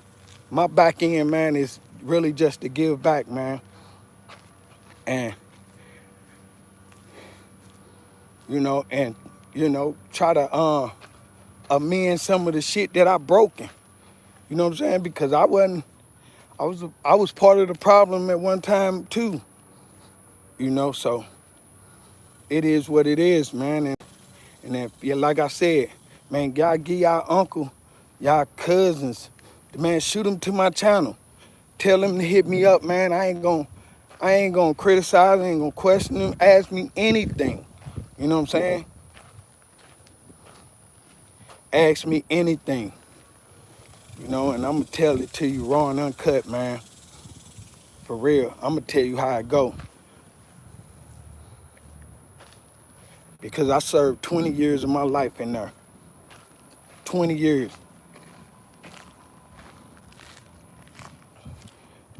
my back end, man, is really just to give back, man. And try to amend some of the shit that I broken. You know what I'm saying? Because I was part of the problem at one time too. So it is what it is, man. And if, yeah, like I said, man, y'all give y'all uncle, y'all cousins, man, shoot them to my channel. Tell them to hit me up, man. I ain't gonna criticize, I ain't gonna question them, ask me anything. You know what I'm saying? Ask me anything. And I'm gonna tell it to you raw and uncut, man. For real, I'm gonna tell you how it go. Because I served 20 years of my life in there. 20 years.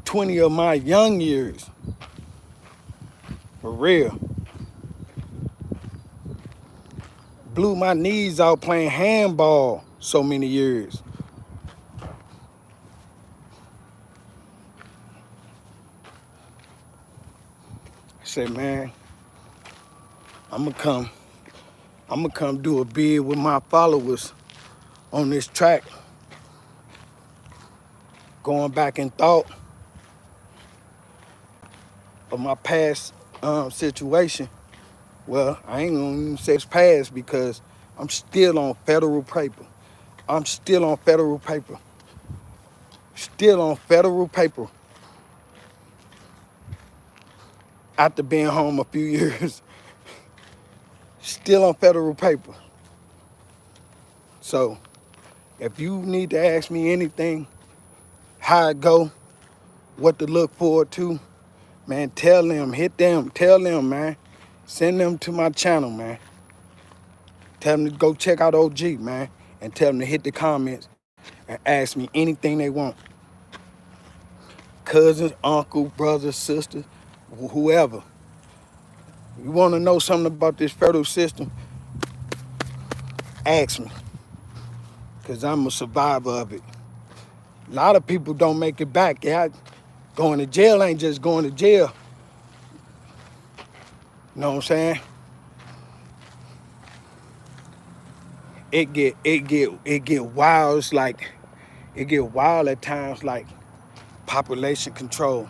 20 of my young years. For real. Blew my knees out playing handball so many years. I said, man, I'm gonna come do a bid with my followers on this track. Going back in thought of my past situation. Well, I ain't gonna even say it's past because I'm still on federal paper. I'm still on federal paper. Still on federal paper. After being home a few years. Still on federal paper. So, if you need to ask me anything, how it go, what to look forward to, Man, tell them, hit them, tell them, man. Send them to my channel, man. Tell them to go check out OG, man. And tell them to hit the comments and ask me anything they want. Cousins, uncle, brothers, sisters, whoever. You want to know something about this federal system? Ask me. Because I'm a survivor of it. A lot of people don't make it back. Yeah, going to jail ain't just going to jail. You know what I'm saying? It get wild. It's like it get wild at times, like population control.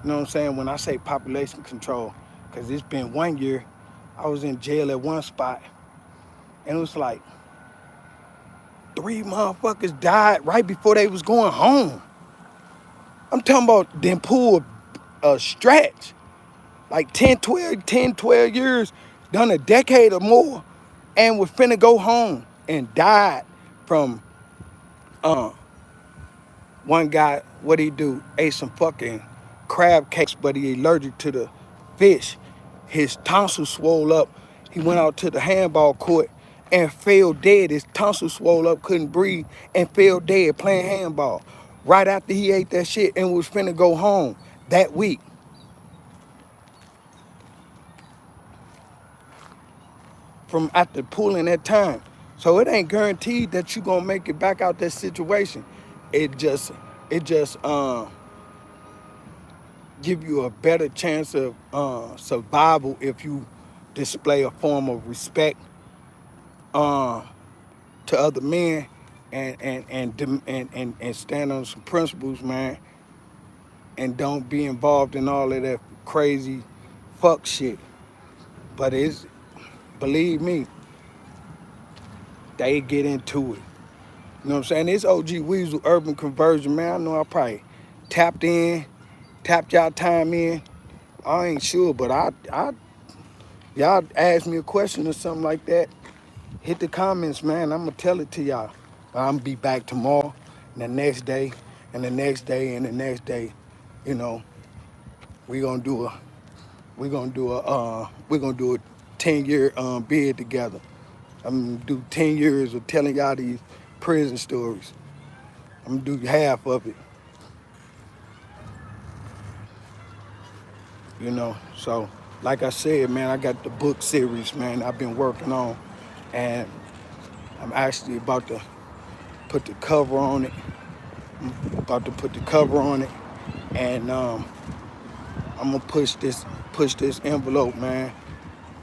You know what I'm saying? When I say population control, because it's been 1 year, I was in jail at one spot, and it was like 3 motherfuckers died right before they was going home. I'm talking about them pulled a stretch, like 10, 12 years, done a decade or more, and was finna go home and died from one guy, what he do? Ate some fucking crab cakes, but he allergic to the fish. His tonsils swole up. He went out to the handball court and fell dead. His tonsils swole up, couldn't breathe, and fell dead playing handball. Right after he ate that shit and was finna go home that week. From after pulling that time. So it ain't guaranteed that you gonna make it back out that situation. It just give you a better chance of survival if you display a form of respect to other men and stand on some principles, man, and don't be involved in all of that crazy fuck shit. But it's, believe me, they get into it. You know what I'm saying? It's OG Weasel Urban Conversion, man. I know I probably tapped y'all time in. I ain't sure, but y'all ask me a question or something like that, hit the comments, man. I'm gonna tell it to y'all. I'm gonna be back tomorrow, and the next day, and the next day, and the next day. You know, we gonna do a 10-year bid together. I'm gonna do 10 years of telling y'all these prison stories. I'm gonna do half of it. You know, so like I said, man, I got the book series, man, I've been working on, and I'm actually about to put the cover on it. And I'm gonna push this envelope, man,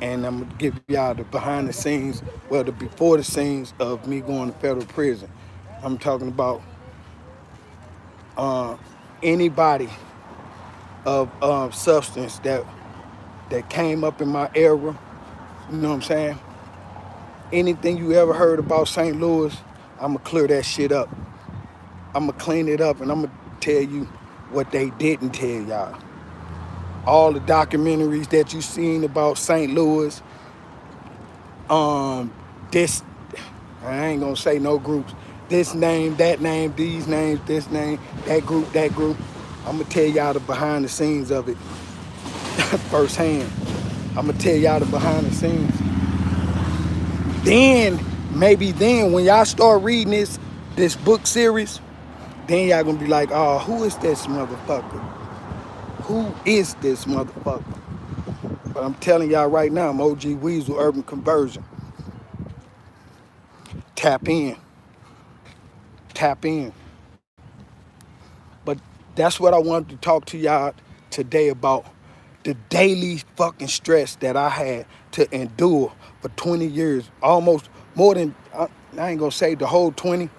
and I'm gonna give y'all the behind the scenes, well, the before the scenes of me going to federal prison. I'm talking about anybody of substance that came up in my era. You know what I'm saying? Anything you ever heard about St. Louis, I'm gonna clear that shit up. I'm gonna clean it up, and I'm gonna tell you what they didn't tell y'all. All the documentaries that you seen about St. Louis, this, I ain't gonna say no groups, this name, that name, these names, this name, that group, that group. I'm gonna tell y'all the behind the scenes of it firsthand. I'm gonna tell y'all the behind the scenes. Then, maybe then, when y'all start reading this book series, then y'all gonna be like, oh, who is this motherfucker? Who is this motherfucker? But I'm telling y'all right now, I'm OG Weasel Urban Conversion. Tap in. Tap in. But that's what I wanted to talk to y'all today about. The daily fucking stress that I had to endure for 20 years. Almost more than, I ain't gonna say the whole 20,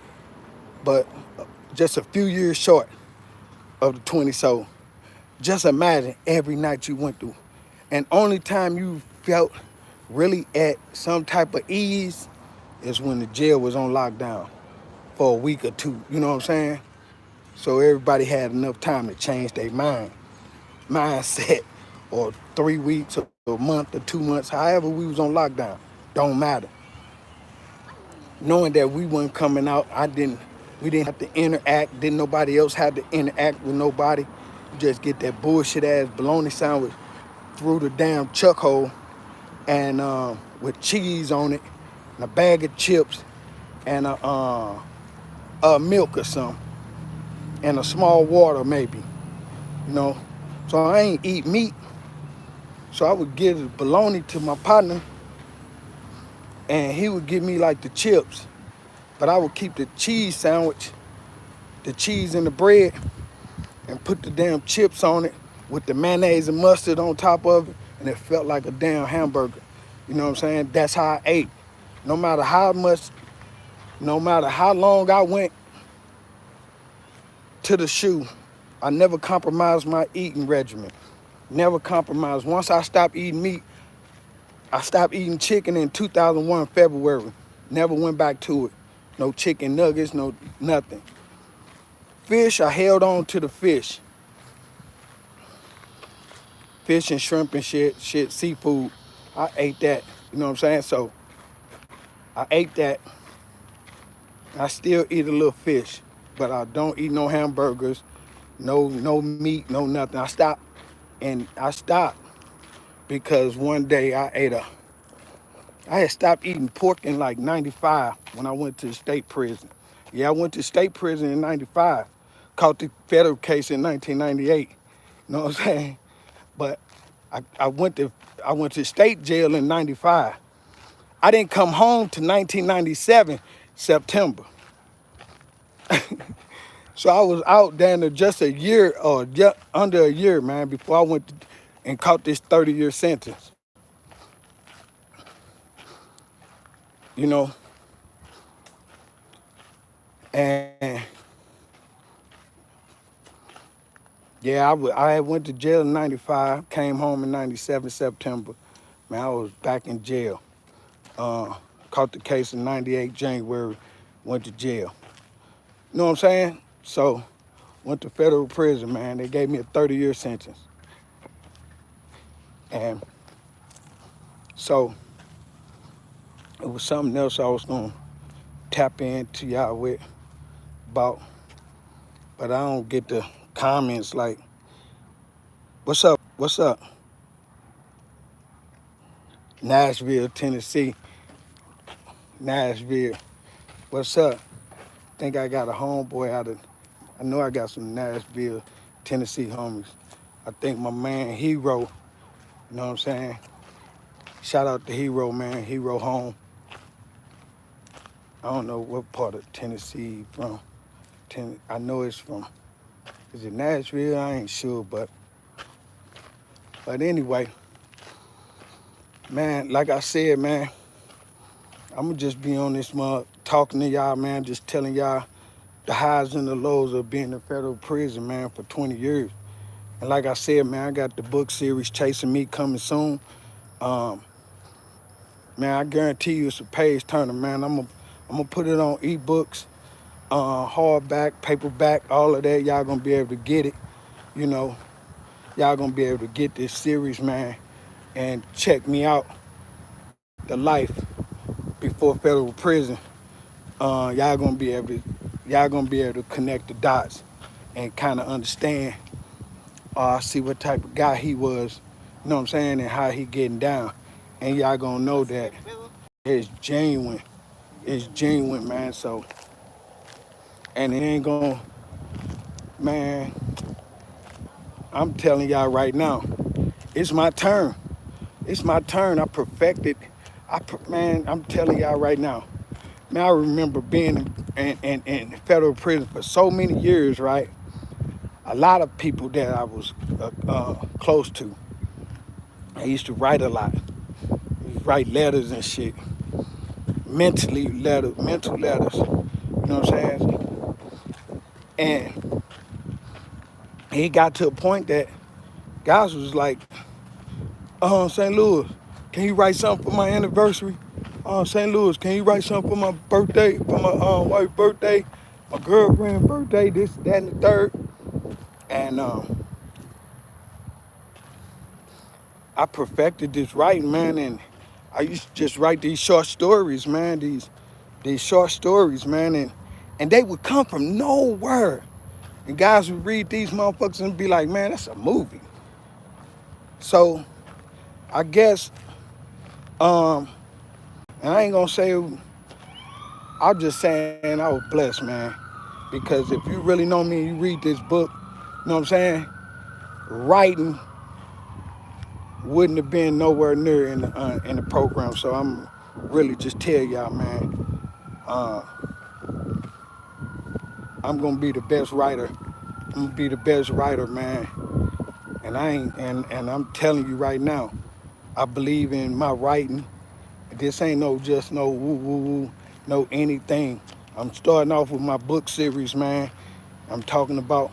but just a few years short of the 20. So just imagine every night you went through. And only time you felt really at some type of ease is when the jail was on lockdown for a week or two. You know what I'm saying? So everybody had enough time to change their mindset, or 3 weeks or a month or 2 months, however we was on lockdown. Don't matter. Knowing that we weren't coming out, we didn't have to interact, didn't nobody else have to interact with nobody. You just get that bullshit ass bologna sandwich through the damn chuck hole and with cheese on it, and a bag of chips, and a milk or something, and a small water maybe, you know. So I ain't eat meat. So I would give the bologna to my partner, and he would give me like the chips, but I would keep the cheese sandwich, the cheese and the bread, and put the damn chips on it with the mayonnaise and mustard on top of it, and it felt like a damn hamburger. You know what I'm saying? That's how I ate. No matter how much, no matter how long I went to the shoe, I never compromised my eating regimen. Never compromised. Once I stopped eating meat, I stopped eating chicken in 2001 February. Never went back to it. No chicken nuggets, no nothing. Fish, I held on to the fish. Fish and shrimp and shit, seafood. I ate that. You know what I'm saying? So I ate that. I still eat a little fish, but I don't eat no hamburgers, no meat, no nothing. I stopped because one day I had stopped eating pork in like 95 when I went to the state prison. Yeah, I went to state prison in 95, caught the federal case in 1998. You know what I'm saying? But I went to state jail in 95. I didn't come home to 1997 September. So I was out down there just a year or just under a year, man, before I went and caught this 30-year sentence. You know, and yeah, I went to jail in 95, came home in 97 September. Man, I was back in jail. Caught the case in 98 January, went to jail. You know what I'm saying? So went to federal prison, man. They gave me a 30-year sentence. And so it was something else I was gonna tap into y'all with about, but I don't get the comments like, what's up? What's up? Nashville, Tennessee. Nashville. What's up? Think I got a homeboy I know I got some Nashville, Tennessee homies. I think my man Hero, you know what I'm saying? Shout out to Hero, man. Hero home. I don't know what part of Tennessee from. I know it's from, is it Nashville? I ain't sure, but anyway, man, like I said, man, I'ma just be on this mug talking to y'all, man, just telling y'all the highs and the lows of being in federal prison, man, for 20 years. And like I said, man, I got the book series Chasing Me coming soon. Man, I guarantee you it's a page turner, man. I'm gonna put it on ebooks, hardback, paperback, all of that. Y'all gonna be able to get it. You know, y'all gonna be able to get this series, man, and check me out. The life before federal prison. Y'all gonna be able to connect the dots and kind of understand, see what type of guy he was, you know what I'm saying, and how he getting down. And y'all gonna know that it's genuine. It's genuine, man. So, and it ain't gonna, man, I'm telling y'all right now, it's my turn. It's my turn. I perfected. Man, I'm telling y'all right now. Man, I remember being in federal prison for so many years, right? A lot of people that I was close to. I used to write a lot. Write letters and shit. Mental letters. You know what I'm saying? And he got to a point that guys was like, St. Louis, can you write something for my anniversary? St. Louis, can you write something for my birthday, for my wife's birthday, my girlfriend's birthday, this, that, and the third? And I perfected this writing, man, and I used to just write these short stories, man, these short stories, man, and they would come from nowhere. And guys would read these motherfuckers and be like, man, that's a movie. So I guess, um, and I ain't gonna say, I'm just saying I was blessed, man. Because if you really know me and you read this book, you know what I'm saying? Writing wouldn't have been nowhere near in the program. So I'm really just tell y'all, man, uh, I'm gonna be the best writer. I'm gonna be the best writer, man. And I ain't and I'm telling you right now, I believe in my writing. This ain't no just no woo woo woo, no anything. I'm starting off with my book series, man. I'm talking about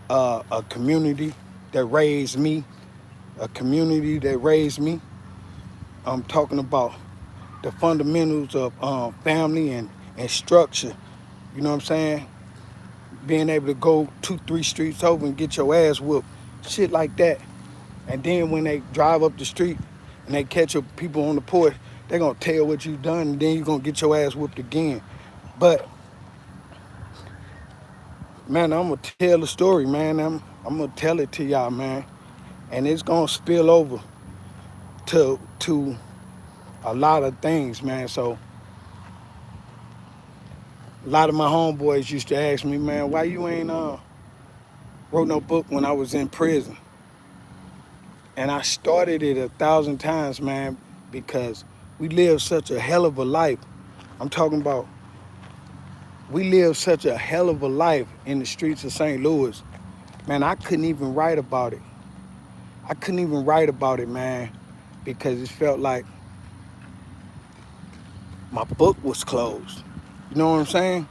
a community that raised me, a community that raised me. I'm talking about the fundamentals of family and structure. You know what I'm saying? Being able to go 2, 3 streets over and get your ass whooped, shit like that. And then when they drive up the street and they catch up people on the porch, they're gonna tell what you done, and then you're gonna get your ass whooped again. But man, I'm gonna tell the story, man. I'm gonna tell it to y'all, man. And it's gonna spill over to a lot of things, man. So a lot of my homeboys used to ask me, man, why you ain't wrote no book when I was in prison? And I started it 1,000 times, man, because we lived such a hell of a life. I'm talking about we lived such a hell of a life in the streets of St. Louis. Man, I couldn't even write about it. I couldn't even write about it, man, because it felt like my book was closed. You know what I'm saying?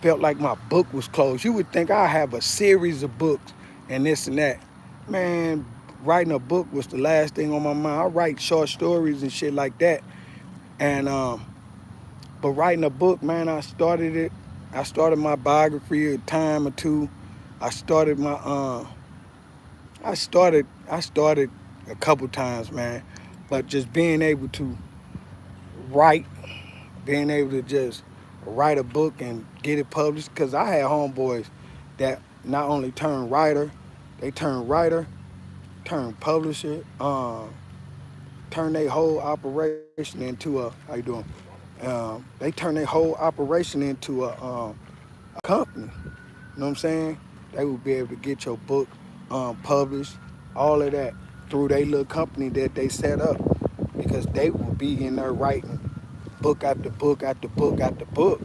Felt like my book was closed. You would think I have a series of books and this and that. Man, writing a book was the last thing on my mind. I write short stories and shit like that. And but writing a book, man, I started it. I started my biography a time or two. I started my I started a couple times, man. But just being able to write, being able to just write a book and get it published, because I had homeboys that not only turned writer, they turned writer, turned publisher, turned their whole operation into a, how you doing? They turned their whole operation into a company. You know what I'm saying? They would be able to get your book published, all of that through their little company that they set up, because they would be in there writing book after book after book after book.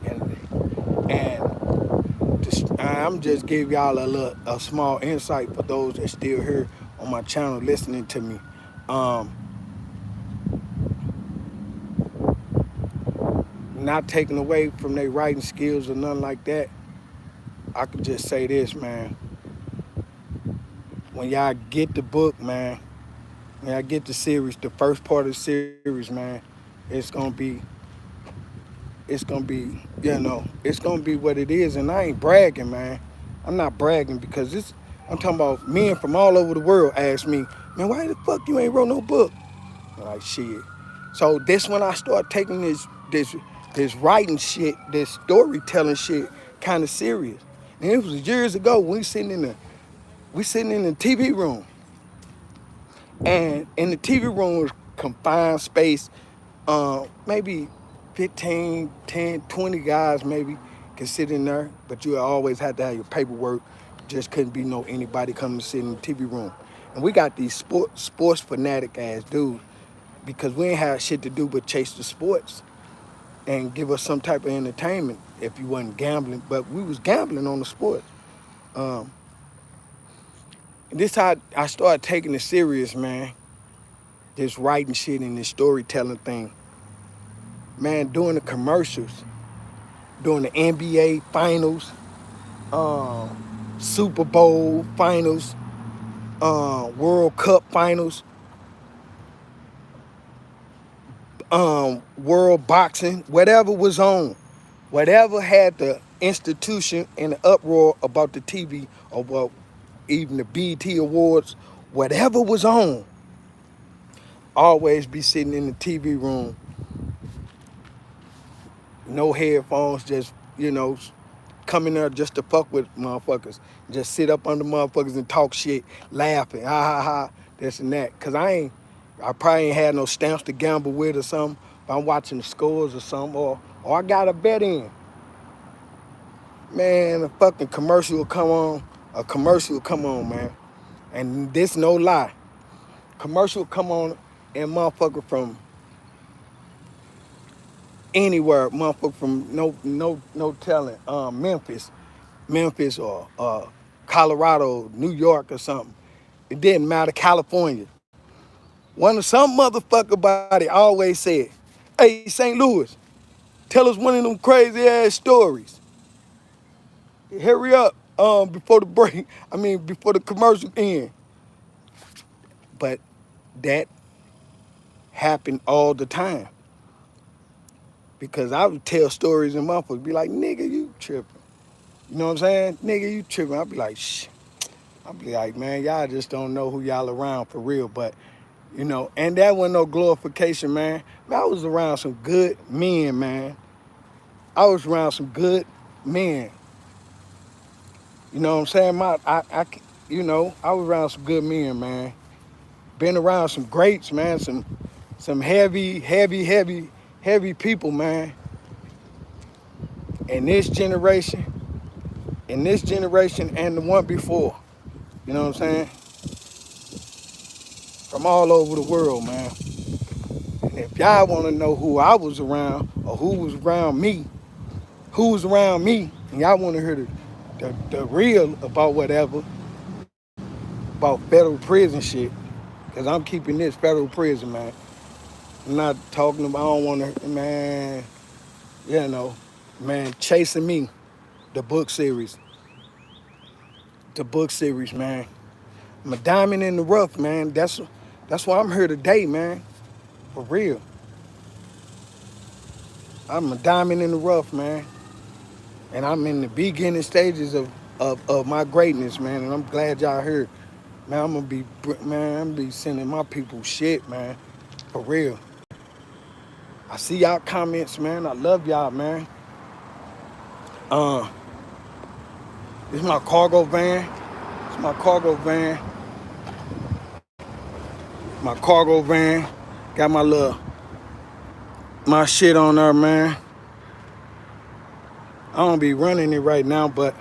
And I'm just giving y'all a small insight for those that still here on my channel listening to me. Um, Not taking away from their writing skills or nothing like that. I could just say this, man. When y'all get the book, man, when y'all get the series, the first part of the series, man, it's gonna be, it's gonna be what it is. And I ain't bragging, man. I'm not bragging because I'm talking about men from all over the world ask me, man, why the fuck you ain't wrote no book? I'm like, shit. So this when I start taking this writing shit, this storytelling shit kind of serious. And it was years ago. We sitting in the TV room, and in the TV room was confined space, maybe 15, 10, 20 guys maybe could sit in there, but you always had to have your paperwork. Just couldn't be no anybody coming to sit in the TV room. And we got these sports fanatic ass dudes, because we ain't had shit to do but chase the sports and give us some type of entertainment if you wasn't gambling. But we was gambling on the sports. Um, and this how I started taking it serious, man. This writing shit and this storytelling thing. Man, doing the commercials, doing the NBA finals, Super Bowl finals, World Cup finals, world boxing, whatever was on, whatever had the institution in the uproar about the TV, or well, even the BET Awards, whatever was on, always be sitting in the TV room, no headphones, just, come in there just to fuck with motherfuckers. Just sit up under motherfuckers and talk shit, laughing, ha ha ha, this and that. Cause I probably ain't had no stamps to gamble with or something. But I'm watching the scores or something, or I got a bet in. Man, a fucking commercial will come on. A commercial will come on, man. And this no lie. Commercial will come on and motherfucker from anywhere, motherfucker from no telling, Memphis or Colorado, New York or something. It didn't matter, California. Some motherfucker body always said, hey, St. Louis, tell us one of them crazy ass stories. Hurry up before the break, before the commercial end. But that happened all the time. Because I would tell stories and motherfuckers be like, nigga, you tripping. You know what I'm saying? Nigga, you tripping. I'd be like, shh. I'd be like, man, y'all just don't know who y'all around for real. But, and that wasn't no glorification, man. I was around some good men, man. I was around some good men. You know what I'm saying? I was around some good men, man. Been around some greats, man. Some heavy people, man. In this generation and the one before. You know what I'm saying? From all over the world, man. And if y'all want to know who I was around or who was around me, and y'all want to hear the real about whatever, about federal prison shit, because I'm keeping this federal prison, man. I'm not talking about, I don't want to, man, Chasing Me, the book series. Man. I'm a diamond in the rough, man. That's why I'm here today, man. For real. I'm a diamond in the rough, man. And I'm in the beginning stages of my greatness, man. And I'm glad y'all here. Man, I'm gonna be sending my people shit, man. For real. I see y'all comments, man. I love y'all, man. This is my cargo van. My cargo van. Got my shit on there, man. I don't be running it right now, but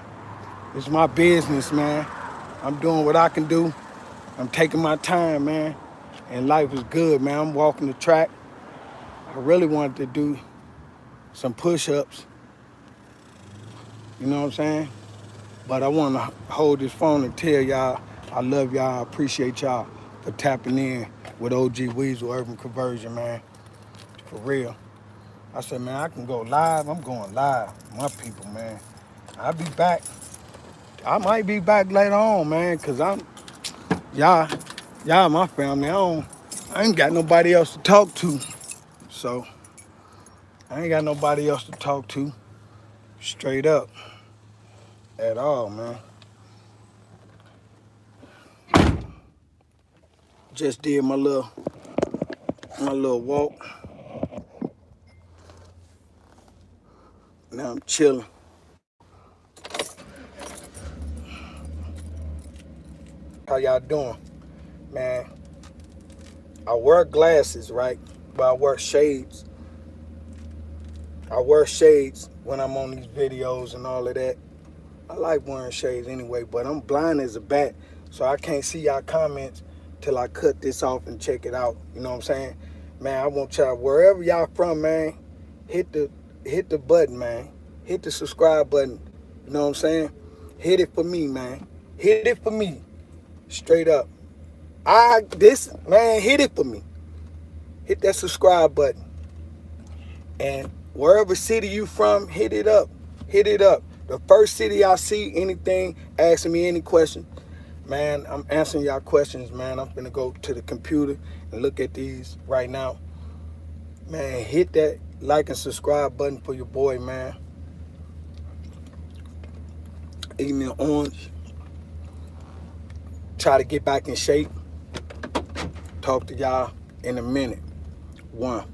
it's my business, man. I'm doing what I can do. I'm taking my time, man. And life is good, man. I'm walking the track. I really wanted to do some push-ups. You know what I'm saying? But I want to hold this phone and tell y'all I love y'all. I appreciate y'all for tapping in with OG Weasel Urban Conversion, man. For real. I said, man, I can go live. I'm going live. My people, man. I'll be back. I might be back later on, man, because y'all my family. I ain't got nobody else to talk to. So, I ain't got nobody else to talk to. Straight up. At all, man. Just did my little walk. Now I'm chilling. How y'all doing? Man, I wear glasses, right? But I wear shades. I wear shades when I'm on these videos and all of that. I like wearing shades anyway, but I'm blind as a bat, so I can't see y'all comments till I cut this off and check it out. You know what I'm saying? Man, I want y'all, wherever y'all from, man, hit the button, man. Hit the subscribe button. You know what I'm saying? Hit it for me, man. Hit it for me. Straight up. Hit it for me. Hit that subscribe button. And wherever city you from, hit it up. Hit it up. The first city I see anything, asking me any question, man, I'm answering y'all questions, man. I'm gonna go to the computer and look at these right now. Man, hit that like and subscribe button for your boy, man. Eat me an orange. Try to get back in shape. Talk to y'all in a minute. One.